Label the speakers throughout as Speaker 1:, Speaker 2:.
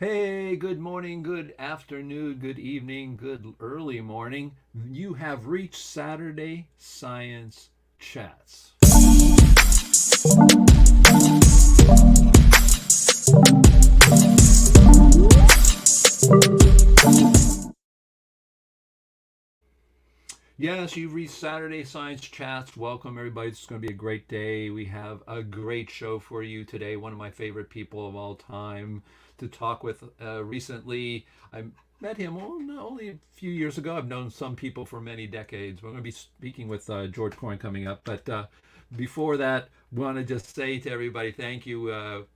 Speaker 1: Hey, good morning, good afternoon, good evening, good early morning. You have reached Saturday Science Chats. Yes, you've reached Saturday Science Chats. Welcome, everybody. It's going to be a great day. We have a great show for you today. One of my favorite people of all time to talk with recently. I met him only a few years ago. I've known some people for many decades. We're going to be speaking with George Coyne coming up. But before that, want to just say to everybody, thank you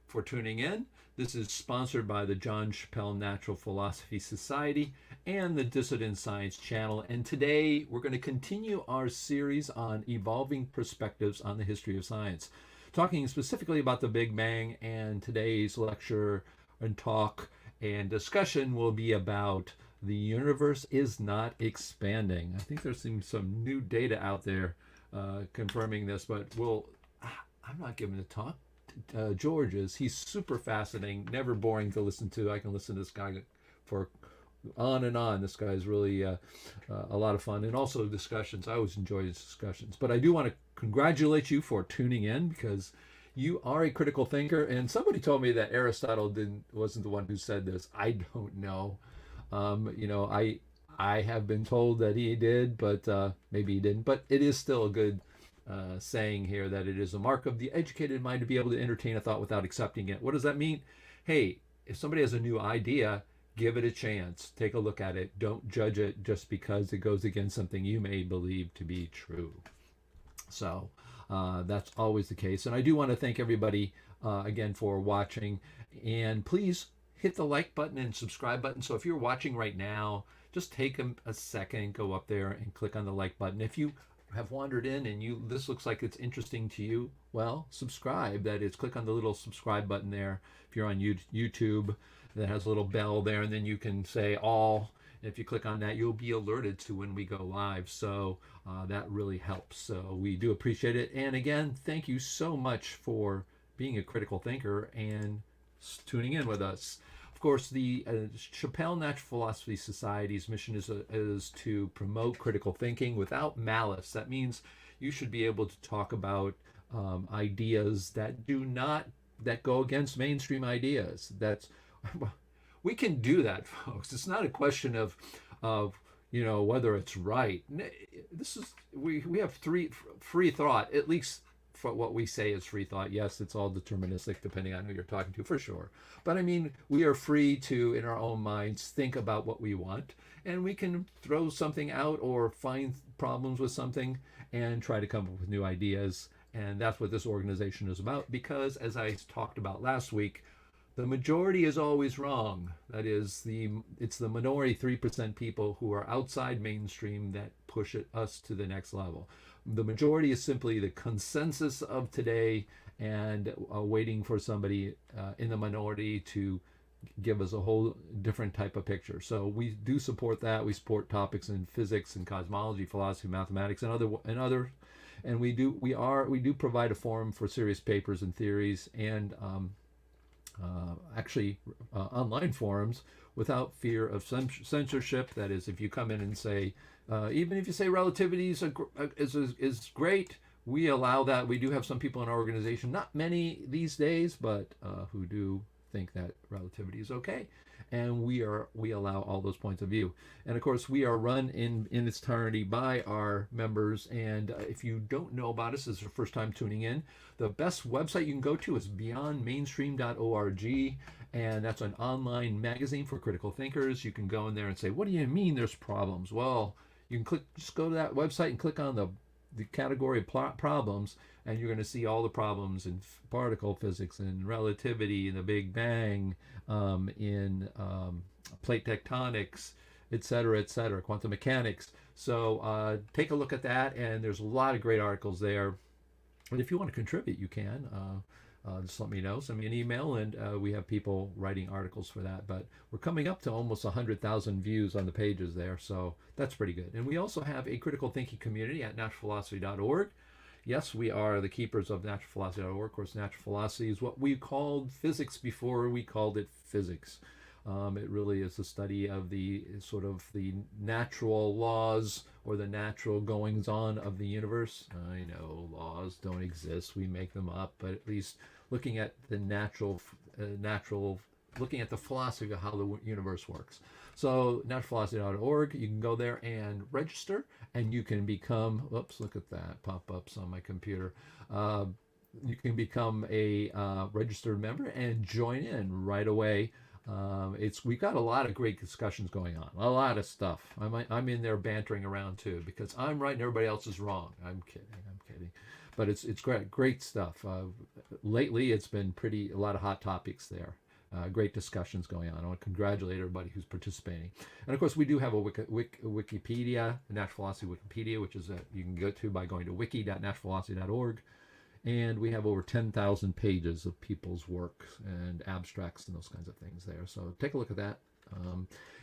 Speaker 1: for tuning in. This is sponsored by the John Chappell Natural Philosophy Society and the Dissident Science channel. And today we're going to continue our series on evolving perspectives on the history of science, talking specifically about the Big Bang. And today's lecture and talk and discussion will be about the universe is not expanding. I think there's some new data out there confirming this, but I'm not giving a talk. George is. He's super fascinating, never boring to listen to. I can listen to this guy for on and on. This guy is really a lot of fun, and also discussions. I always enjoy his discussions. But I do want to congratulate you for tuning in because you are a critical thinker. And somebody told me that Aristotle wasn't the one who said this. I don't know. I have been told that he did, but maybe he didn't. But it is still a good saying here that it is a mark of the educated mind to be able to entertain a thought without accepting it. What does that mean? Hey, if somebody has a new idea, give it a chance. Take a look at it. Don't judge it just because it goes against something you may believe to be true. So that's always the case. And I do want to thank everybody again for watching. And please hit the like button and subscribe button. So if you're watching right now, just take a second, go up there and click on the like button. If you have wandered in and this looks like it's interesting to you, well, subscribe. That is, click on the little subscribe button there. If you're on YouTube, that has a little bell there, and then you can say all. And if you click on that, you'll be alerted to when we go live. So that really helps. So we do appreciate it. And again, thank you so much for being a critical thinker and tuning in with us. Of course, the Chappell Natural Philosophy Society's mission is to promote critical thinking without malice. That means you should be able to talk about ideas that go against mainstream ideas. We can do that, folks. It's not a question of whether it's right. We have free thought, at least for what we say is free thought. Yes, it's all deterministic depending on who you're talking to, for sure. But I mean, we are free to, in our own minds, think about what we want, and we can throw something out or find problems with something and try to come up with new ideas. And that's what this organization is about, because as I talked about last week, the majority is always wrong. That is, it's the minority 3% people who are outside mainstream that push us to the next level. The majority is simply the consensus of today, and waiting for somebody in the minority to give us a whole different type of picture. So we do support that. We support topics in physics and cosmology, philosophy, mathematics, and other, and we do provide a forum for serious papers and theories, and online forums without fear of censorship. That is, if you come in and say, even if you say relativity is great, we allow that. We do have some people in our organization, not many these days, but who do think that relativity is okay, and we allow all those points of view. And of course, we are run in its entirety by our members. And if you don't know about us, this is your first time tuning in, the best website you can go to is beyondmainstream.org, and that's an online magazine for critical thinkers. You can go in there and say, what do you mean there's problems? Well, you can just go to that website and click on the category of problems, and you're going to see all the problems in particle physics and relativity and the Big Bang, in plate tectonics, etc., quantum mechanics. So take a look at that, and there's a lot of great articles there. And if you want to contribute, you can. Just let me know. Send me an email, and we have people writing articles for that. But we're coming up to almost 100,000 views on the pages there, so that's pretty good. And we also have a critical thinking community at naturalphilosophy.org. Yes, we are the keepers of naturalphilosophy.org. Of course, natural philosophy is what we called physics before we called it physics. It really is a study of the sort of the natural laws or the natural goings on of the universe. I know laws don't exist; we make them up, but at least looking at the natural, looking at the philosophy of how the universe works. So naturalphilosophy.org, you can go there and register, and you can become. Oops, look at that pop-ups on my computer. You can become a registered member and join in right away. We've got a lot of great discussions going on, a lot of stuff. I'm in there bantering around too because I'm right and everybody else is wrong. I'm kidding, but it's great stuff. Lately, it's been a lot of hot topics there. Great discussions going on. I want to congratulate everybody who's participating. And of course, we do have a Wikipedia, a Natural Philosophy Wikipedia, which is you can go to by going to wiki.naturalphilosophy.org. And we have over 10,000 pages of people's work and abstracts and those kinds of things there. So take a look at that.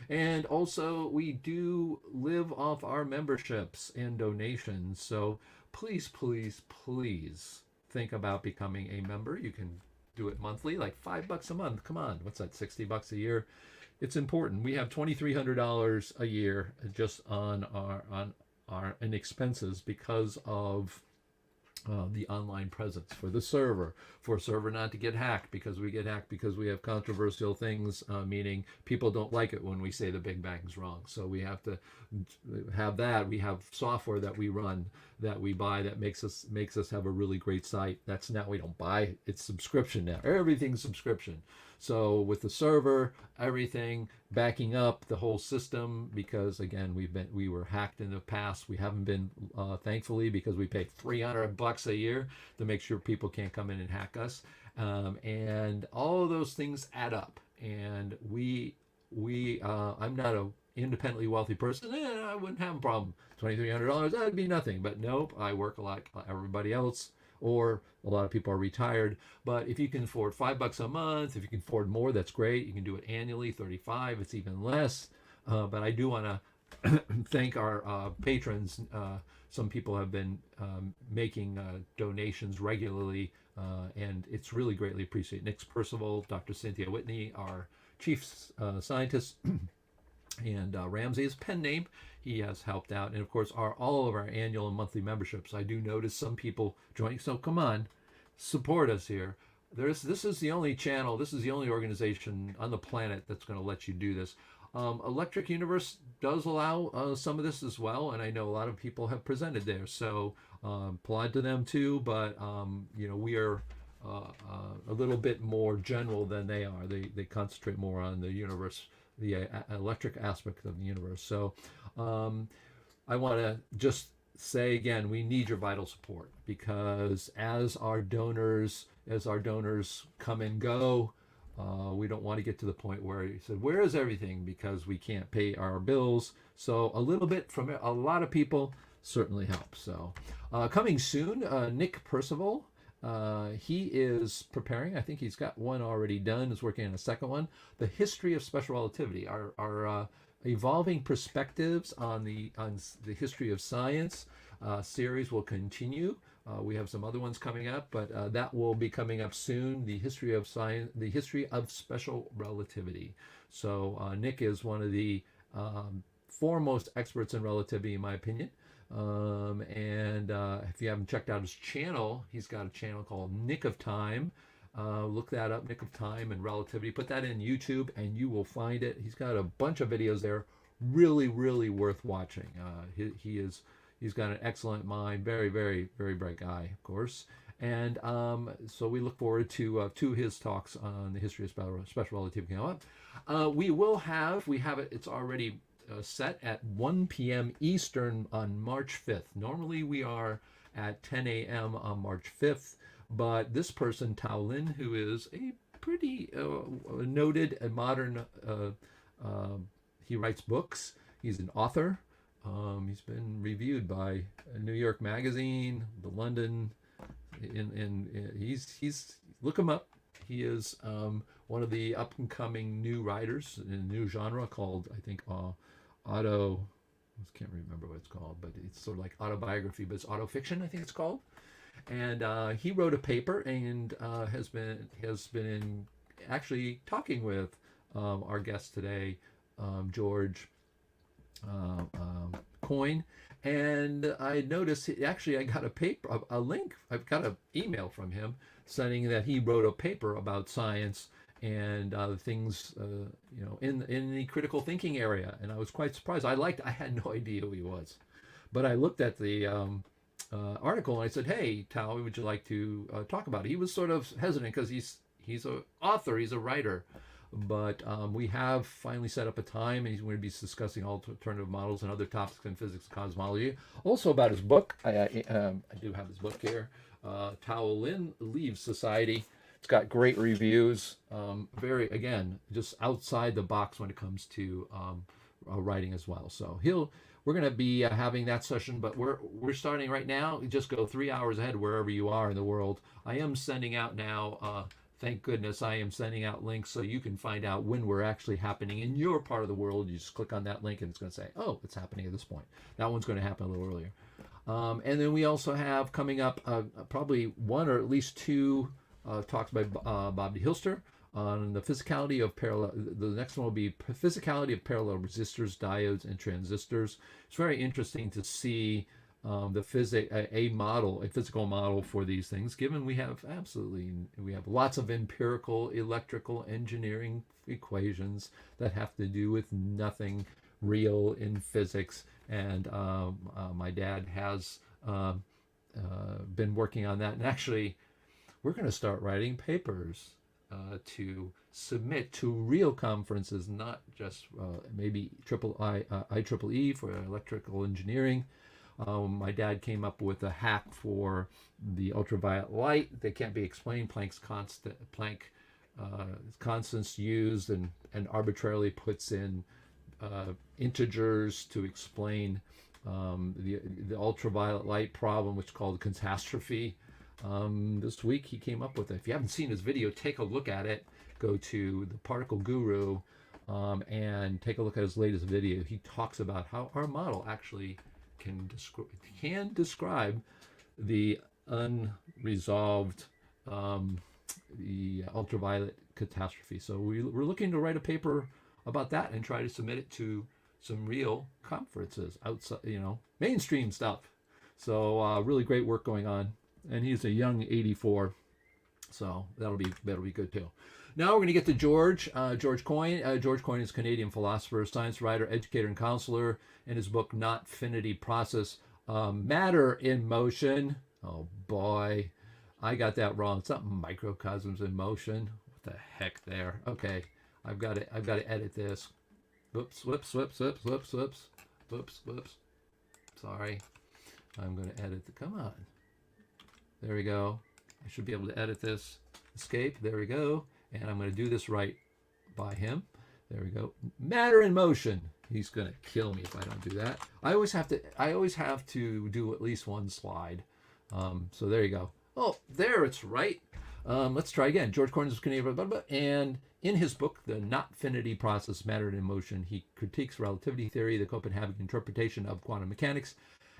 Speaker 1: And also, we do live off our memberships and donations. So please, please, please think about becoming a member. You can do it monthly, like $5 a month. Come on, what's that, $60 a year? It's important. We have $2,300 a year just on our expenses because of the online presence for the server, for a server not to get hacked because we get hacked because we have controversial things, meaning people don't like it when we say the Big Bang's wrong. So we have to have that. We have software that we run, that we buy, that makes us have a really great site. That's now, we don't buy, it's subscription now. Everything's subscription. So with the server, everything backing up the whole system, because again, we were hacked in the past. We haven't been, thankfully, because we pay $300 a year to make sure people can't come in and hack us. And all of those things add up. And I'm not a independently wealthy person. I wouldn't have a problem. $2,300, that'd be nothing. But nope, I work a lot like everybody else, or a lot of people are retired. But if you can afford $5 a month, if you can afford more, that's great. You can do it annually, 35, it's even less. But I do want to thank our patrons. Some people have been making donations regularly, and it's really greatly appreciated. Nick Percival, Dr. Cynthia Whitney, our chief scientist, and Ramsey is pen name. He has helped out, and of course all of our annual and monthly memberships. I do notice some people joining, so come on, support us here. This is the only channel, this is the only organization on the planet that's going to let you do this. Electric Universe does allow some of this as well, and I know a lot of people have presented there, so applaud to them too. But we are a little bit more general than they are. They concentrate more on the universe, the electric aspect of the universe. So I want to just say again, we need your vital support, because as our donors come and go, we don't want to get to the point where you said, where is everything, because we can't pay our bills. So a little bit from a lot of people certainly helps. So coming soon, Nick Percival, he is preparing, I think he's got one already done, is working on a second one, the history of special relativity, our evolving perspectives on the history of science series will continue. We have some other ones coming up, but that will be coming up soon. The history of science, the history of special relativity. So Nick is one of the foremost experts in relativity, in my opinion. And if you haven't checked out his channel, he's got a channel called Nick of Time. Look that up, Nick of Time and Relativity. Put that in YouTube and you will find it. He's got a bunch of videos there, really, really worth watching. He's got an excellent mind, very, very, very bright guy, of course. And so we look forward to his talks on the history of special relativity. We have it, it's already set at 1 p.m. Eastern on March 5th. Normally we are at 10 a.m. on March 5th. But this person, Tao Lin, who is a pretty noted and modern, he writes books. He's an author. He's been reviewed by New York Magazine, the London, he's look him up. He is one of the up and coming new writers in a new genre called, I think, auto. I can't remember what it's called, but it's sort of like autobiography, but it's autofiction, I think it's called. And he wrote a paper and has been actually talking with our guest today, George Coyne. And I noticed, actually, I got a paper, a link. I've got an email from him saying that he wrote a paper about science and things, in the critical thinking area. And I was quite surprised. I had no idea who he was, but I looked at the article and I said, "Hey, Tao, would you like to talk about it?" He was sort of hesitant because he's an author, he's a writer, but we have finally set up a time, and he's going to be discussing alternative models and other topics in physics and cosmology. Also about his book, I do have his book here, Tao Lin Leaves Society. It's got great reviews. Very, again, just outside the box when it comes to writing as well. So we're going to be having that session, but we're starting right now. Just go 3 hours ahead wherever you are in the world. I am sending out now. Thank goodness I am sending out links so you can find out when we're actually happening in your part of the world. You just click on that link and it's going to say, oh, it's happening at this point. That one's going to happen a little earlier. And then we also have coming up probably one or at least two talks by Bob de Hilster on the physicality of parallel. The next one will be physicality of parallel resistors, diodes, and transistors. It's very interesting to see a physical model for these things, given we have lots of empirical electrical engineering equations that have to do with nothing real in physics. And my dad has been working on that. And actually, we're going to start writing papers to submit to real conferences, not just maybe IEEE for electrical engineering. My dad came up with a hack for the ultraviolet light that can't be explained. Planck's constants used and arbitrarily puts in integers to explain the ultraviolet light problem, which is called catastrophe. This week he came up with it. If you haven't seen his video, take a look at it. Go to the Particle Guru and take a look at his latest video. He talks about how our model actually can describe the unresolved the ultraviolet catastrophe. So we're looking to write a paper about that and try to submit it to some real conferences outside, mainstream stuff. So really great work going on. And he's a young 84, so that'll be good too. Now we're going to get to George Coyne. George Coyne is a Canadian philosopher, science writer, educator, and counselor. In his book, Notfinity Process, Matter in Motion. Oh boy, I got that wrong. It's not microcosms in motion. What the heck there? Okay, I've got to edit this. Whoops. Sorry, I'm going to edit come on. There we go. I should be able to edit this. Escape. There we go. And I'm going to do this right by him. There we go. Matter in motion. He's going to kill me if I don't do that. I always have to do at least one slide. So there you go. Oh, there it's right. Let's try again. George Coyne is Canadian, and in his book, The Notfinity Process, Matter in Motion, he critiques relativity theory, the Copenhagen interpretation of quantum mechanics,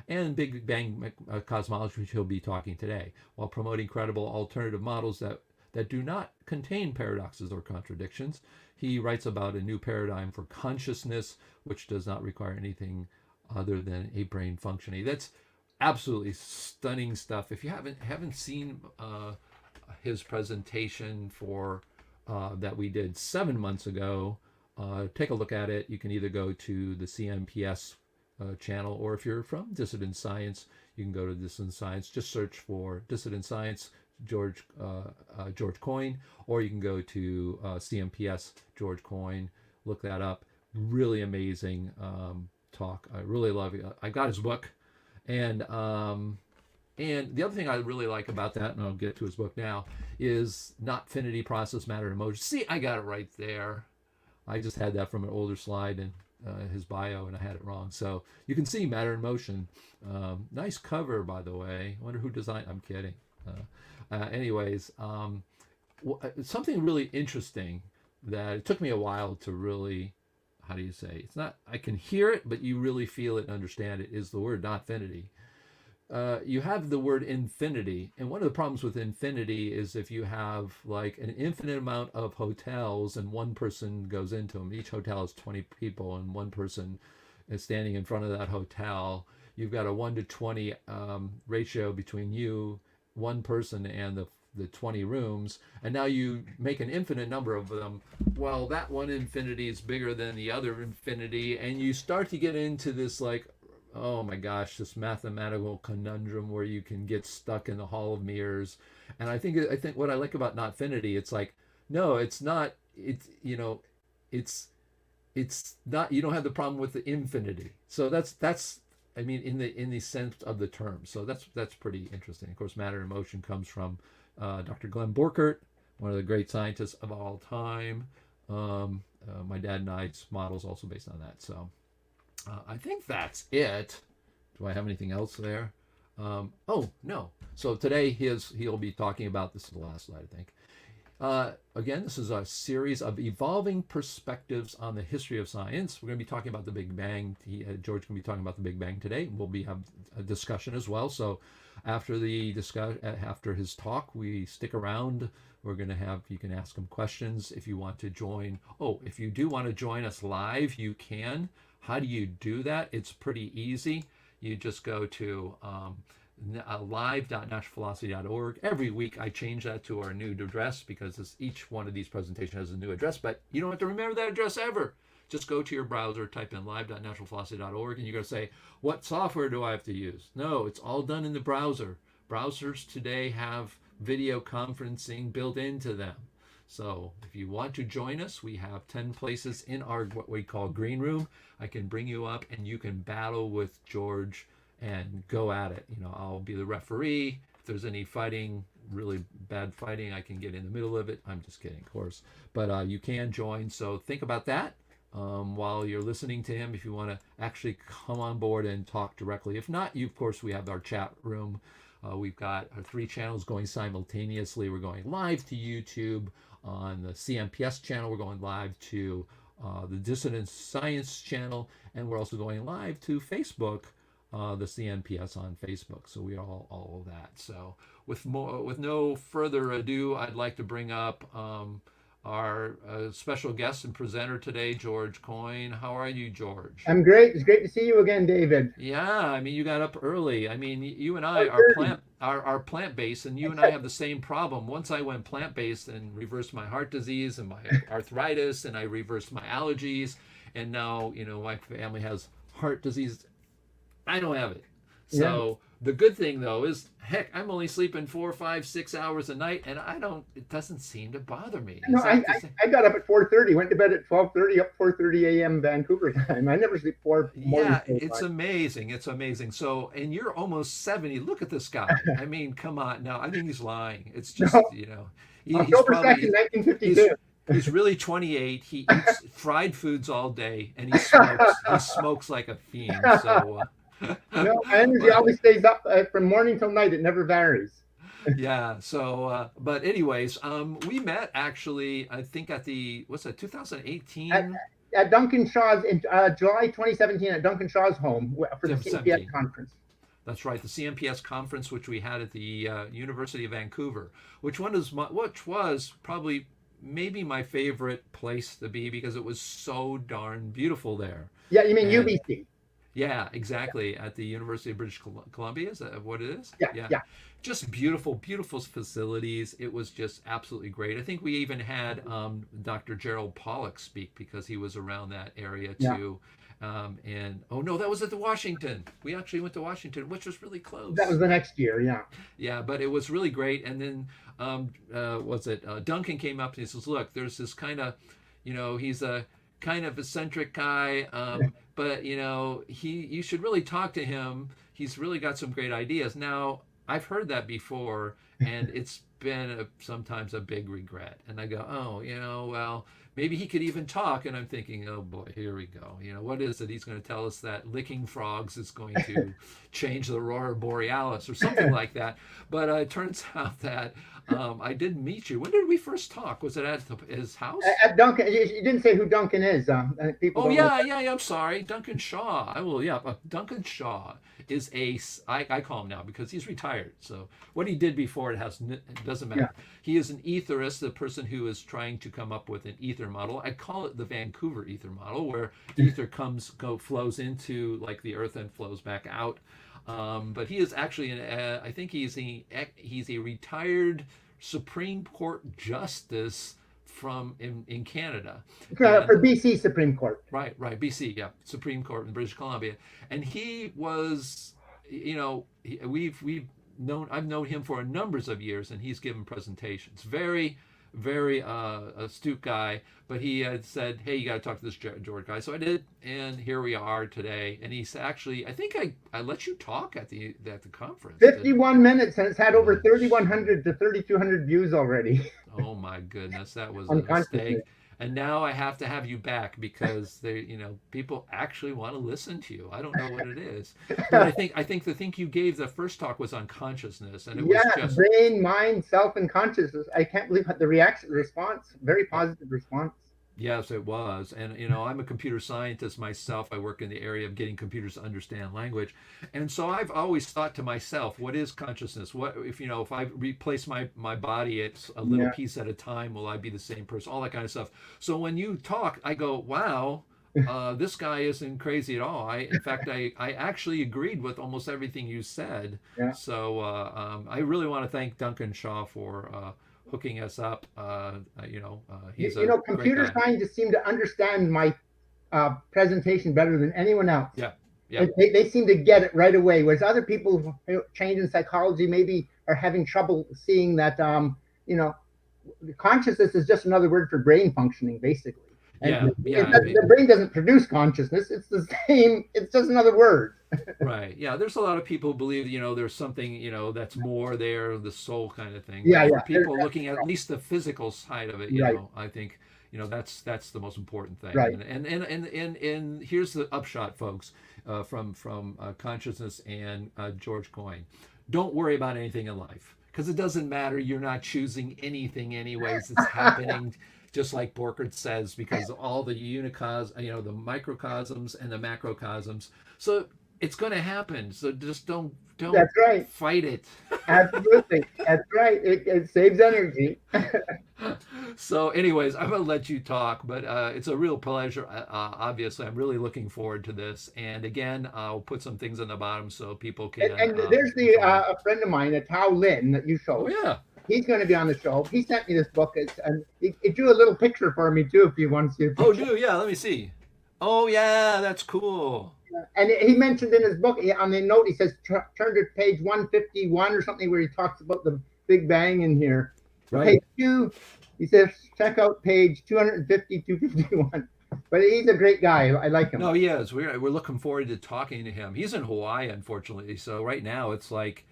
Speaker 1: and Big Bang cosmology, which he'll be talking today, while promoting credible alternative models that do not contain paradoxes or contradictions. He writes about a new paradigm for consciousness, which does not require anything other than a brain functioning. That's absolutely stunning stuff. If you haven't seen his presentation for that we did 7 months ago, take a look at it. You can either go to the CMPS channel, or if you're from Dissident Science, you can go to Dissident Science. Just search for Dissident Science George Coyne, or you can go to CMPS George Coyne. Look that up. Really amazing talk. I really love it. I got his book, and the other thing I really like about that, and I'll get to his book now, is Notfinity Process, Matter in Motion. See, I got it right there. I just had that from an older slide and his bio, and I had it wrong. So you can see Matter in Motion. Nice cover, by the way. I wonder who designed. I'm kidding. Anyways, something really interesting that it took me a while to really, how do you say? It's not. I can hear it, but you really feel it and understand it. Is the word Notfinity. you have the word infinity, and one of the problems with infinity is if you have like an infinite amount of hotels and one person goes into them. Each hotel has 20 people, and one person is standing in front of that hotel. You've got a 1 to 20 ratio between you, one person, and the 20 rooms, and now you make an infinite number of them. Well, that one infinity is bigger than the other infinity, and you start to get into this like, oh my gosh, this mathematical conundrum where you can get stuck in the hall of mirrors. And I think what I like about Notfinity, it's like, no, it's not. It's it's not. You don't have the problem with the infinity. So that's. I mean, in the sense of the term. So that's pretty interesting. Of course, matter and motion comes from Dr. Glenn Borkert, one of the great scientists of all time. My dad and I's model is also based on that. So. I think that's it. Do I have anything else there? Oh, no. So today he'll be talking about, this is the last slide, I think. Again, this is a series of evolving perspectives on the history of science. We're going to be talking about the Big Bang. George will be talking about the Big Bang today. We'll have a discussion as well. So after after his talk, we stick around. We're going to you can ask him questions if you want to join. Oh, if you do want to join us live, you can. How do you do that? It's pretty easy. You just go to live.naturalphilosophy.org. Every week I change that to our new address because each one of these presentations has a new address, but you don't have to remember that address ever. Just go to your browser, type in live.naturalphilosophy.org, and you're going to say, what software do I have to use? No, it's all done in the browser. Browsers today have video conferencing built into them. So if you want to join us, we have 10 places in our what we call green room. I can bring you up and you can battle with George and go at it. I'll be the referee. If there's any fighting, really bad fighting, I can get in the middle of it. I'm just kidding, of course. But you can join. So think about that while you're listening to him, if you want to actually come on board and talk directly. If not, of course, we have our chat room. We've got our 3 channels going simultaneously. We're going live to YouTube. On the CMPS channel, we're going live to the Dissident Science channel, and we're also going live to Facebook, the CNPS on Facebook. So we are all of that. So with no further ado, I'd like to bring up our special guest and presenter today, George Coyne. How are you, George?
Speaker 2: I'm great. It's great to see you again, David.
Speaker 1: Yeah, I mean, you got up early. I mean, you and I are plant-based, and you and I have the same problem. Once I went plant-based and reversed my heart disease and my arthritis, and I reversed my allergies, and now, my family has heart disease. I don't have it. So the good thing, though, is, heck, I'm only sleeping 4, 5, 6 hours a night, and it doesn't seem to bother me.
Speaker 2: No, I got up at 4:30, went to bed at 12:30, up 4:30 a.m. Vancouver time. I never sleep more
Speaker 1: Yeah, it's amazing. It's amazing. So, and you're almost 70. Look at this guy. I mean, come on. No, I think he's lying. It's just,
Speaker 2: October 2nd, 1952.
Speaker 1: He's really 28. He eats fried foods all day, and he smokes. He smokes like a fiend. So...
Speaker 2: No, my energy always stays up from morning till night. It never varies.
Speaker 1: Yeah. So, but anyways, we met actually, I think at 2018?
Speaker 2: At Duncan Shaw's in July 2017 at Duncan Shaw's home for the CMPS conference.
Speaker 1: That's right, the CMPS conference, which we had at the University of Vancouver, which was probably maybe my favorite place to be because it was so darn beautiful there.
Speaker 2: Yeah, you mean UBC?
Speaker 1: Yeah, exactly. At the University of British Columbia, is that what it is?
Speaker 2: Yeah.
Speaker 1: Just beautiful, beautiful facilities. It was just absolutely great. I think we even had Dr. Gerald Pollack speak because he was around that area too. And that was at the Washington. We actually went to Washington, which was really close.
Speaker 2: That was the next year, yeah.
Speaker 1: Yeah, but it was really great. And then Duncan came up and he says, "Look, there's this kind of, he's a kind of eccentric guy, but you should really talk to him. He's really got some great ideas." Now, I've heard that before, and it's been sometimes a big regret. And I go, well, maybe he could even talk. And I'm thinking, oh boy, here we go. What is it? He's going to tell us that licking frogs is going to change the aurora borealis or something like that. But it turns out that I did meet you. When did we first talk? Was it at his house?
Speaker 2: At Duncan, you didn't say who Duncan is. I think people
Speaker 1: Oh
Speaker 2: don't know.
Speaker 1: yeah. I'm sorry, Duncan Shaw. I will. Yeah, Duncan Shaw is I call him now because he's retired. So what he did before it doesn't
Speaker 2: Yeah.
Speaker 1: matter. He is an etherist, the person who is trying to come up with an ether model. I call it the Vancouver ether model, where ether flows into like the Earth and flows back out. But he is actually I think he's a retired Supreme Court justice from in Canada.
Speaker 2: For
Speaker 1: And
Speaker 2: BC Supreme Court.
Speaker 1: right, BC, yeah, Supreme Court in British Columbia, and he was, we've known I've known him for numbers of years, and he's given presentations. Very astute guy, but he had said, "Hey, you got to talk to this George guy." So I did, and here we are today. And he's actually, I think I let you talk at the conference.
Speaker 2: 51 minutes, and it's had over 3,100 to 3,200 views already.
Speaker 1: Oh my goodness, that was a
Speaker 2: On
Speaker 1: mistake.
Speaker 2: consciousness.
Speaker 1: And now I have to have you back because people actually want to listen to you. I don't know what it is, but I think the thing you gave the first talk was on consciousness, and it was
Speaker 2: Yeah,
Speaker 1: just
Speaker 2: brain, mind, self, and consciousness. I can't believe the response, very positive response.
Speaker 1: yes, it was. And I'm a computer scientist myself. I work in the area of getting computers to understand language, and so I've always thought to myself, what is consciousness? What if I replace my body, it's a little
Speaker 2: Yeah.
Speaker 1: piece at a time, will I be the same person? All that kind of stuff. So when you talk, I go, wow. This guy isn't crazy at all. In fact, I actually agreed with almost everything you said.
Speaker 2: Yeah.
Speaker 1: So I really want to thank Duncan Shaw for hooking us up. He's a great
Speaker 2: Computer
Speaker 1: guy.
Speaker 2: scientists seem to understand my presentation better than anyone else.
Speaker 1: Yeah, yeah,
Speaker 2: They seem to get it right away, whereas other people who trained in psychology maybe are having trouble seeing that, consciousness is just another word for brain functioning, basically. And
Speaker 1: yeah.
Speaker 2: the brain doesn't produce consciousness. It's the same. It's just another word.
Speaker 1: Right. Yeah. There's a lot of people who believe, there's something, that's more there, the soul kind of thing.
Speaker 2: Yeah,
Speaker 1: But for
Speaker 2: yeah.
Speaker 1: people looking at least the physical side of it,
Speaker 2: Right.
Speaker 1: I think, that's the most important thing.
Speaker 2: Right.
Speaker 1: And here's the upshot, folks, from consciousness and George Coyne. Don't worry about anything in life because it doesn't matter. You're not choosing anything anyways. It's happening. Just like Borkert says, because all the the microcosms and the macrocosms. So it's going to happen. So just don't
Speaker 2: That's right.
Speaker 1: fight it.
Speaker 2: Absolutely. That's right. It saves energy.
Speaker 1: So anyways, I'm going to let you talk, but it's a real pleasure. Obviously, I'm really looking forward to this. And again, I'll put some things on the bottom so people can.
Speaker 2: And there's a friend of mine, Tao Lin, that you showed.
Speaker 1: Oh, yeah.
Speaker 2: He's going to be on the show. He sent me this book. And he drew a little picture for me, too, if you want to see it.
Speaker 1: Oh, do? Yeah, let me see. Oh, yeah, that's cool.
Speaker 2: And he mentioned in his book, on the note, he says, turn to page 151 or something where he talks about the Big Bang in here.
Speaker 1: Right.
Speaker 2: Page 2, he says, check out page 250, 251. But he's a great guy. I like him.
Speaker 1: No, he is. We're looking forward to talking to him. He's in Hawaii, unfortunately. So right now it's like,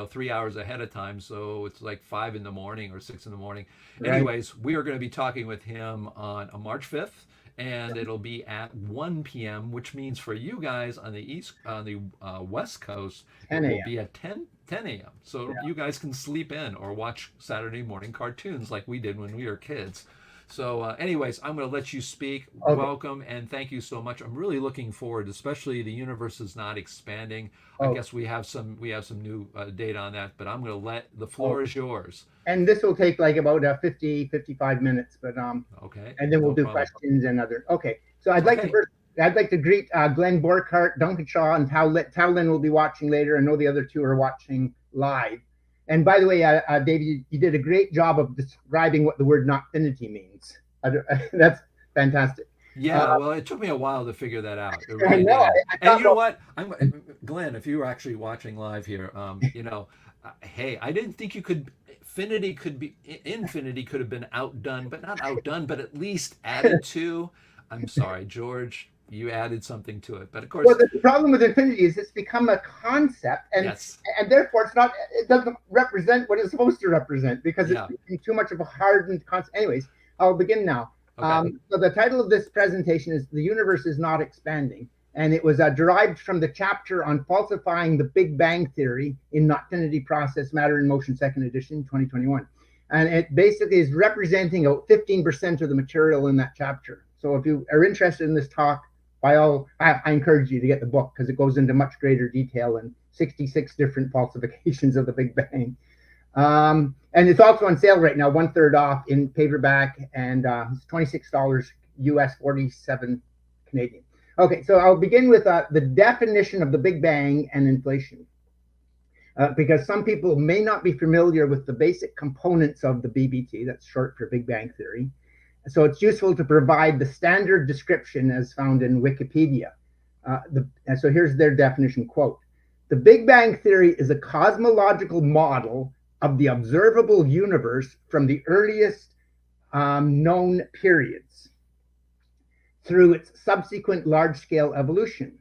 Speaker 1: 3 hours ahead of time. So it's like 5 in the morning or 6 in the morning.
Speaker 2: Right.
Speaker 1: Anyways, we are going to be talking with him on March 5th. And it'll be at 1 p.m., which means for you guys on the West Coast, it
Speaker 2: 10
Speaker 1: will
Speaker 2: a.m.
Speaker 1: be at 10 a.m. So you guys can sleep in or watch Saturday morning cartoons like we did when we were kids. So anyways, I'm going to let you speak.
Speaker 2: Okay.
Speaker 1: Welcome and thank you so much. I'm really looking forward, especially the universe is not expanding. I guess we have some new data on that, but I'm going to let the floor is yours.
Speaker 2: And this will take like about 55 minutes, but
Speaker 1: Okay.
Speaker 2: and then we'll do questions and other. Okay. So I'd like to greet Glenn Borkart, Duncan Shaw, and Tao Lin will be watching later. I know the other two are watching live. And by the way, David, you did a great job of describing what the word notfinity means. That's fantastic.
Speaker 1: Yeah, well, it took me a while to figure that out. It
Speaker 2: I
Speaker 1: really
Speaker 2: know.
Speaker 1: did. And you know what? Glenn, if you were actually watching live here, hey, I didn't think infinity could have been outdone, but not outdone, but at least added to. I'm sorry, George, you added something to it, but of course.
Speaker 2: Well, the problem with infinity is it's become a concept, and therefore it doesn't represent what it's supposed to represent because it's become too much of a hardened concept. Anyways, I'll begin now. Okay. So the title of this presentation is "The Universe is Not Expanding," and it was derived from the chapter on falsifying the Big Bang Theory in Notfinity Process, Matter in Motion, 2nd edition, 2021. And it basically is representing 15% of the material in that chapter. So if you are interested in this talk, I encourage you to get the book, because it goes into much greater detail and 66 different falsifications of the Big Bang. And it's also on sale right now, 1/3 off in paperback, and it's $26 US, 47 Canadian. Okay, so I'll begin with the definition of the Big Bang and inflation. Because some people may not be familiar with the basic components of the BBT, that's short for Big Bang Theory. So it's useful to provide the standard description as found in Wikipedia. And so here's their definition, quote, "The Big Bang Theory is a cosmological model of the observable universe from the earliest known periods through its subsequent large-scale evolution.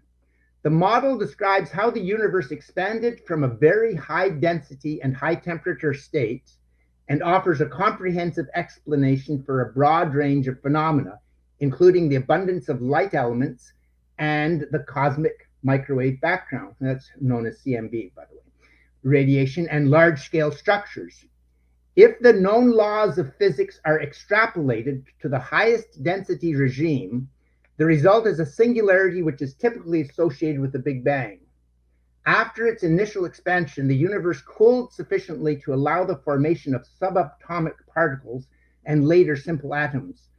Speaker 2: The model describes how the universe expanded from a very high density and high temperature state and offers a comprehensive explanation for a broad range of phenomena, including the abundance of light elements and the cosmic microwave background," that's known as CMB, by the way, "radiation and large-scale structures. If the known laws of physics are extrapolated to the highest density regime, the result is a singularity which is typically associated with the Big Bang. After its initial expansion, the universe cooled sufficiently to allow the formation of subatomic particles and later simple atoms.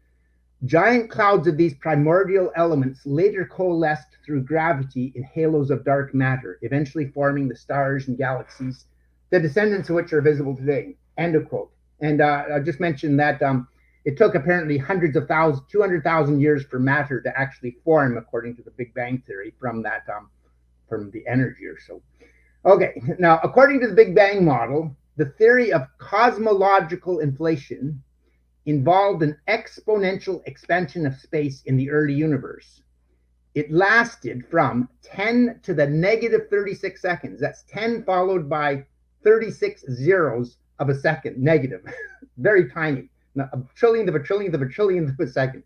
Speaker 2: Giant clouds of these primordial elements later coalesced through gravity in halos of dark matter, eventually forming the stars and galaxies, the descendants of which are visible today." End of quote. And I just mentioned that it took apparently hundreds of thousands, 200,000 years for matter to actually form, according to the Big Bang Theory, from that, from the energy or so. Okay, now, according to the Big Bang model, the theory of cosmological inflation involved an exponential expansion of space in the early universe. It lasted from 10 to the negative 36 seconds. That's 10 followed by 36 zeros of a second, negative. Very tiny. A trillionth of a trillionth of a trillionth of a second.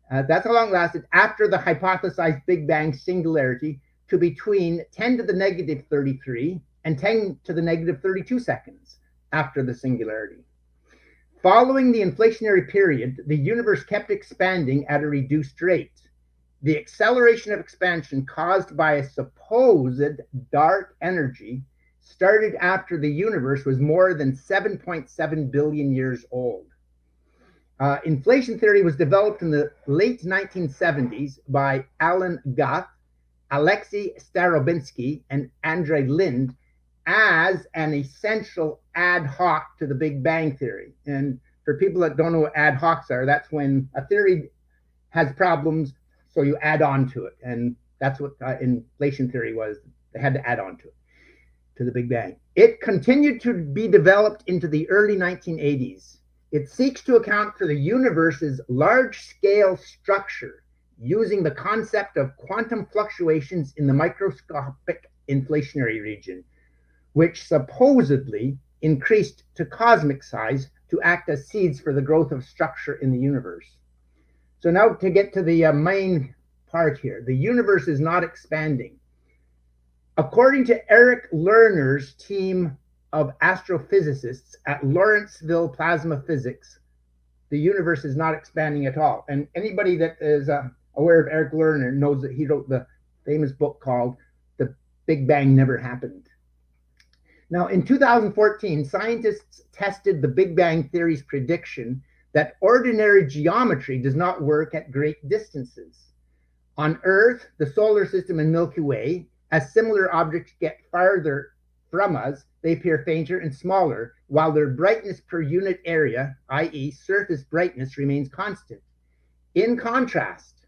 Speaker 2: That's how long it lasted after the hypothesized Big Bang singularity, to between 10 to the negative 33 and 10 to the negative 32 seconds after the singularity. Following the inflationary period, the universe kept expanding at a reduced rate. The acceleration of expansion caused by a supposed dark energy started after the universe was more than 7.7 billion years old. Inflation theory was developed in the late 1970s by Alan Guth, Alexei Starobinsky, and Andrei Lind as an essential ad hoc to the Big Bang Theory. And for people that don't know what ad hocs are, that's when a theory has problems, so you add on to it. And that's what inflation theory was. They had to add on to it, to the Big Bang. It continued to be developed into the early 1980s. It seeks to account for the universe's large-scale structure using the concept of quantum fluctuations in the microscopic inflationary region, which supposedly increased to cosmic size to act as seeds for the growth of structure in the universe. So now to get to the main part here, the universe is not expanding. According to Eric Lerner's team of astrophysicists at Lawrenceville Plasma Physics, the universe is not expanding at all. And anybody that is aware of Eric Lerner knows that he wrote the famous book called The Big Bang Never Happened. Now, in 2014, scientists tested the Big Bang Theory's prediction that ordinary geometry does not work at great distances. On Earth, the solar system, and Milky Way, as similar objects get farther from us, they appear fainter and smaller, while their brightness per unit area, i.e. surface brightness, remains constant. In contrast,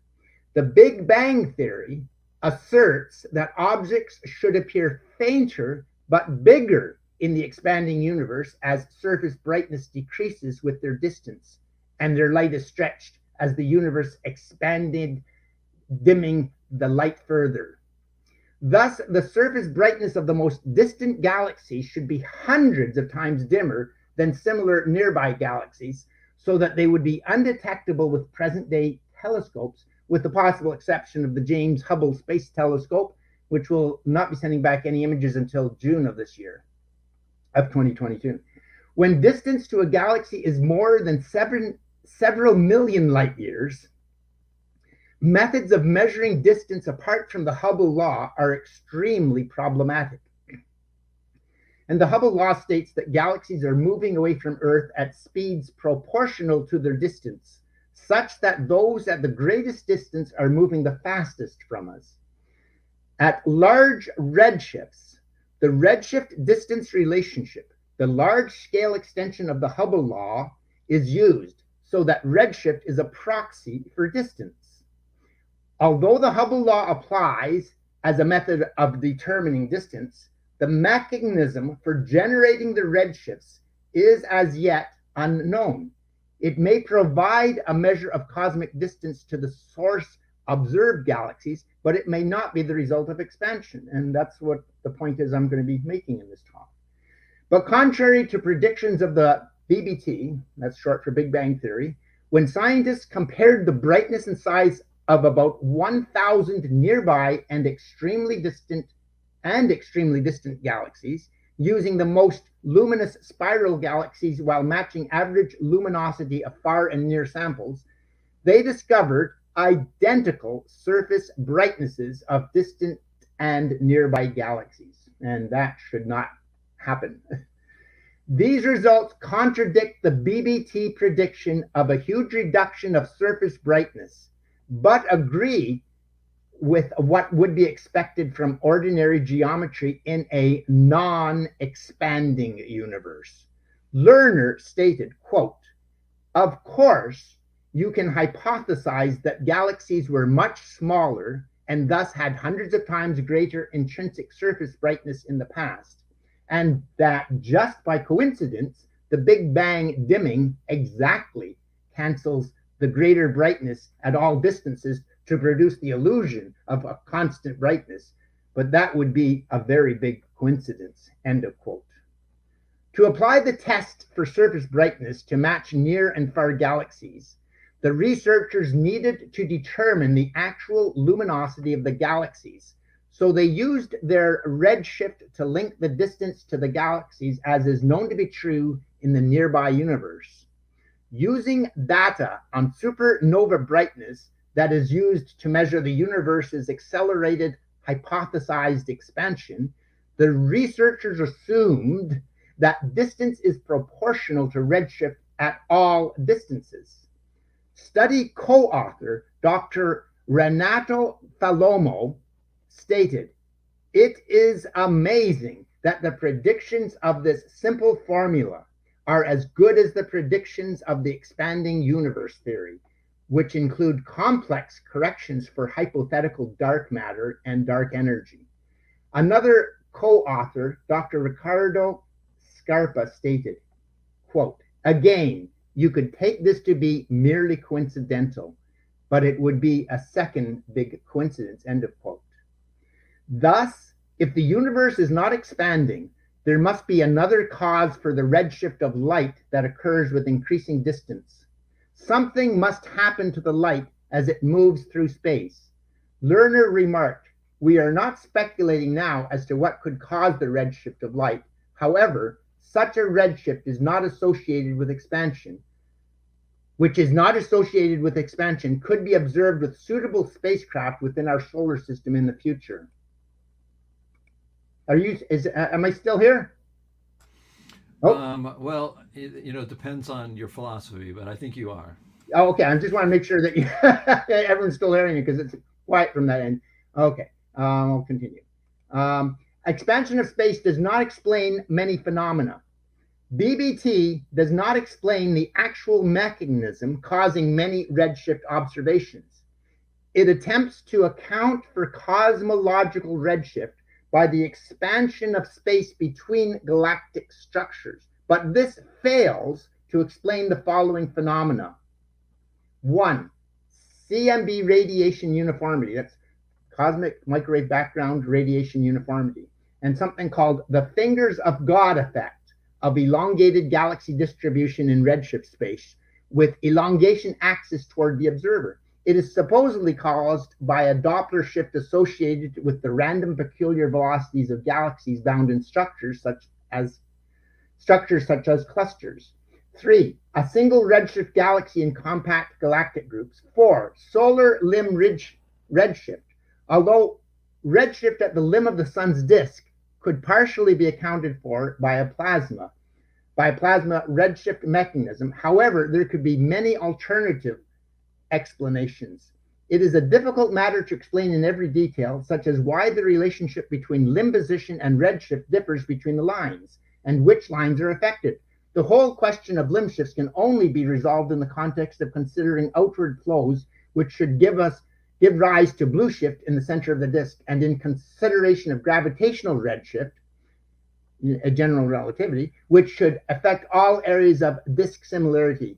Speaker 2: the Big Bang Theory asserts that objects should appear fainter but bigger in the expanding universe as surface brightness decreases with their distance, and their light is stretched as the universe expanded, dimming the light further. Thus, the surface brightness of the most distant galaxies should be hundreds of times dimmer than similar nearby galaxies, so that they would be undetectable with present-day telescopes, with the possible exception of the James Hubble Space Telescope, which will not be sending back any images until June of this year, of 2022. When distance to a galaxy is more than several million light years, methods of measuring distance apart from the Hubble law are extremely problematic. And the Hubble law states that galaxies are moving away from Earth at speeds proportional to their distance, such that those at the greatest distance are moving the fastest from us. At large redshifts, the redshift distance relationship, the large-scale extension of the Hubble law, is used so that redshift is a proxy for distance. Although the Hubble law applies as a method of determining distance, the mechanism for generating the redshifts is as yet unknown. It may provide a measure of cosmic distance to the source observed galaxies, but it may not be the result of expansion. And that's what the point is I'm going to be making in this talk. But contrary to predictions of the BBT, that's short for Big Bang Theory, when scientists compared the brightness and size of about 1,000 nearby and extremely distant galaxies, using the most luminous spiral galaxies while matching average luminosity of far and near samples, they discovered identical surface brightnesses of distant and nearby galaxies. And that should not happen. These results contradict the BBT prediction of a huge reduction of surface brightness, but agree with what would be expected from ordinary geometry in a non-expanding universe. Lerner stated, quote, "Of course, you can hypothesize that galaxies were much smaller and thus had hundreds of times greater intrinsic surface brightness in the past, and that just by coincidence, the Big Bang dimming exactly cancels the greater brightness at all distances to produce the illusion of a constant brightness, but that would be a very big coincidence," end of quote. To apply the test for surface brightness to match near and far galaxies, the researchers needed to determine the actual luminosity of the galaxies. So they used their redshift to link the distance to the galaxies, as is known to be true in the nearby universe. Using data on supernova brightness that is used to measure the universe's accelerated hypothesized expansion, the researchers assumed that distance is proportional to redshift at all distances. Study co-author Dr. Renato Falomo stated, "It is amazing that the predictions of this simple formula are as good as the predictions of the expanding universe theory, which include complex corrections for hypothetical dark matter and dark energy." Another co-author, Dr. Ricardo Scarpa, stated, quote, "Again, you could take this to be merely coincidental, but it would be a second big coincidence," end of quote. Thus, if the universe is not expanding, there must be another cause for the redshift of light that occurs with increasing distance. Something must happen to the light as it moves through space. Lerner remarked, "We are not speculating now as to what could cause the redshift of light. However, such a redshift is not associated with expansion, could be observed with suitable spacecraft within our solar system in the future." Am I still here?
Speaker 1: Oh. Well, it depends on your philosophy, but I think you are.
Speaker 2: Oh, okay. I just want to make sure that everyone's still hearing you, because it's quiet from that end. Okay, I'll continue. Expansion of space does not explain many phenomena. BBT does not explain the actual mechanism causing many redshift observations. It attempts to account for cosmological redshift by the expansion of space between galactic structures, but this fails to explain the following phenomena. 1, CMB radiation uniformity, that's cosmic microwave background radiation uniformity, and something called the fingers of God effect of elongated galaxy distribution in redshift space with elongation axis toward the observer. It is supposedly caused by a Doppler shift associated with the random peculiar velocities of galaxies bound in structures such as structures such as clusters. 3. A single redshift galaxy in compact galactic groups. 4. Solar limb redshift. Although redshift at the limb of the sun's disk could partially be accounted for by a plasma redshift mechanism. However, there could be many alternative explanations. It is a difficult matter to explain in every detail, such as why the relationship between limb position and redshift differs between the lines, and which lines are affected. The whole question of limb shifts can only be resolved in the context of considering outward flows, which should give rise to blue shift in the center of the disk, and in consideration of gravitational redshift, a general relativity, which should affect all areas of disk similarity.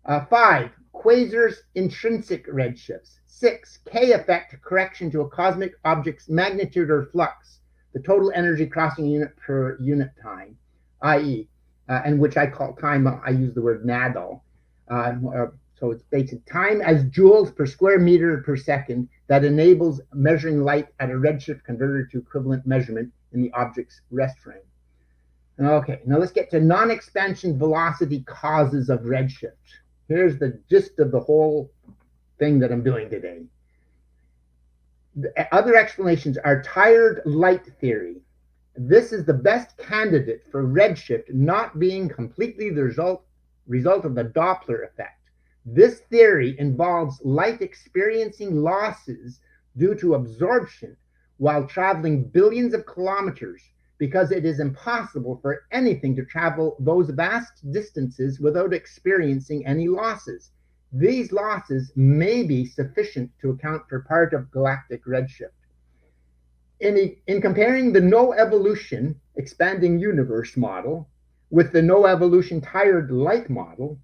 Speaker 2: 5. Quasars' intrinsic redshifts. 6. K-effect correction to a cosmic object's magnitude or flux, the total energy crossing unit per unit time, i.e., and which I call time, I use the word nadal. So it's basically time as joules per square meter per second that enables measuring light at a redshift converter to equivalent measurement in the object's rest frame. Okay, now let's get to non-expansion velocity causes of redshift. Here's the gist of the whole thing that I'm doing today. The other explanations are tired light theory. This is the best candidate for redshift not being completely the result of the Doppler effect. This theory involves light experiencing losses due to absorption while traveling billions of kilometers, because it is impossible for anything to travel those vast distances without experiencing any losses. These losses may be sufficient to account for part of galactic redshift. In comparing the no evolution expanding universe model with the no evolution tired light model,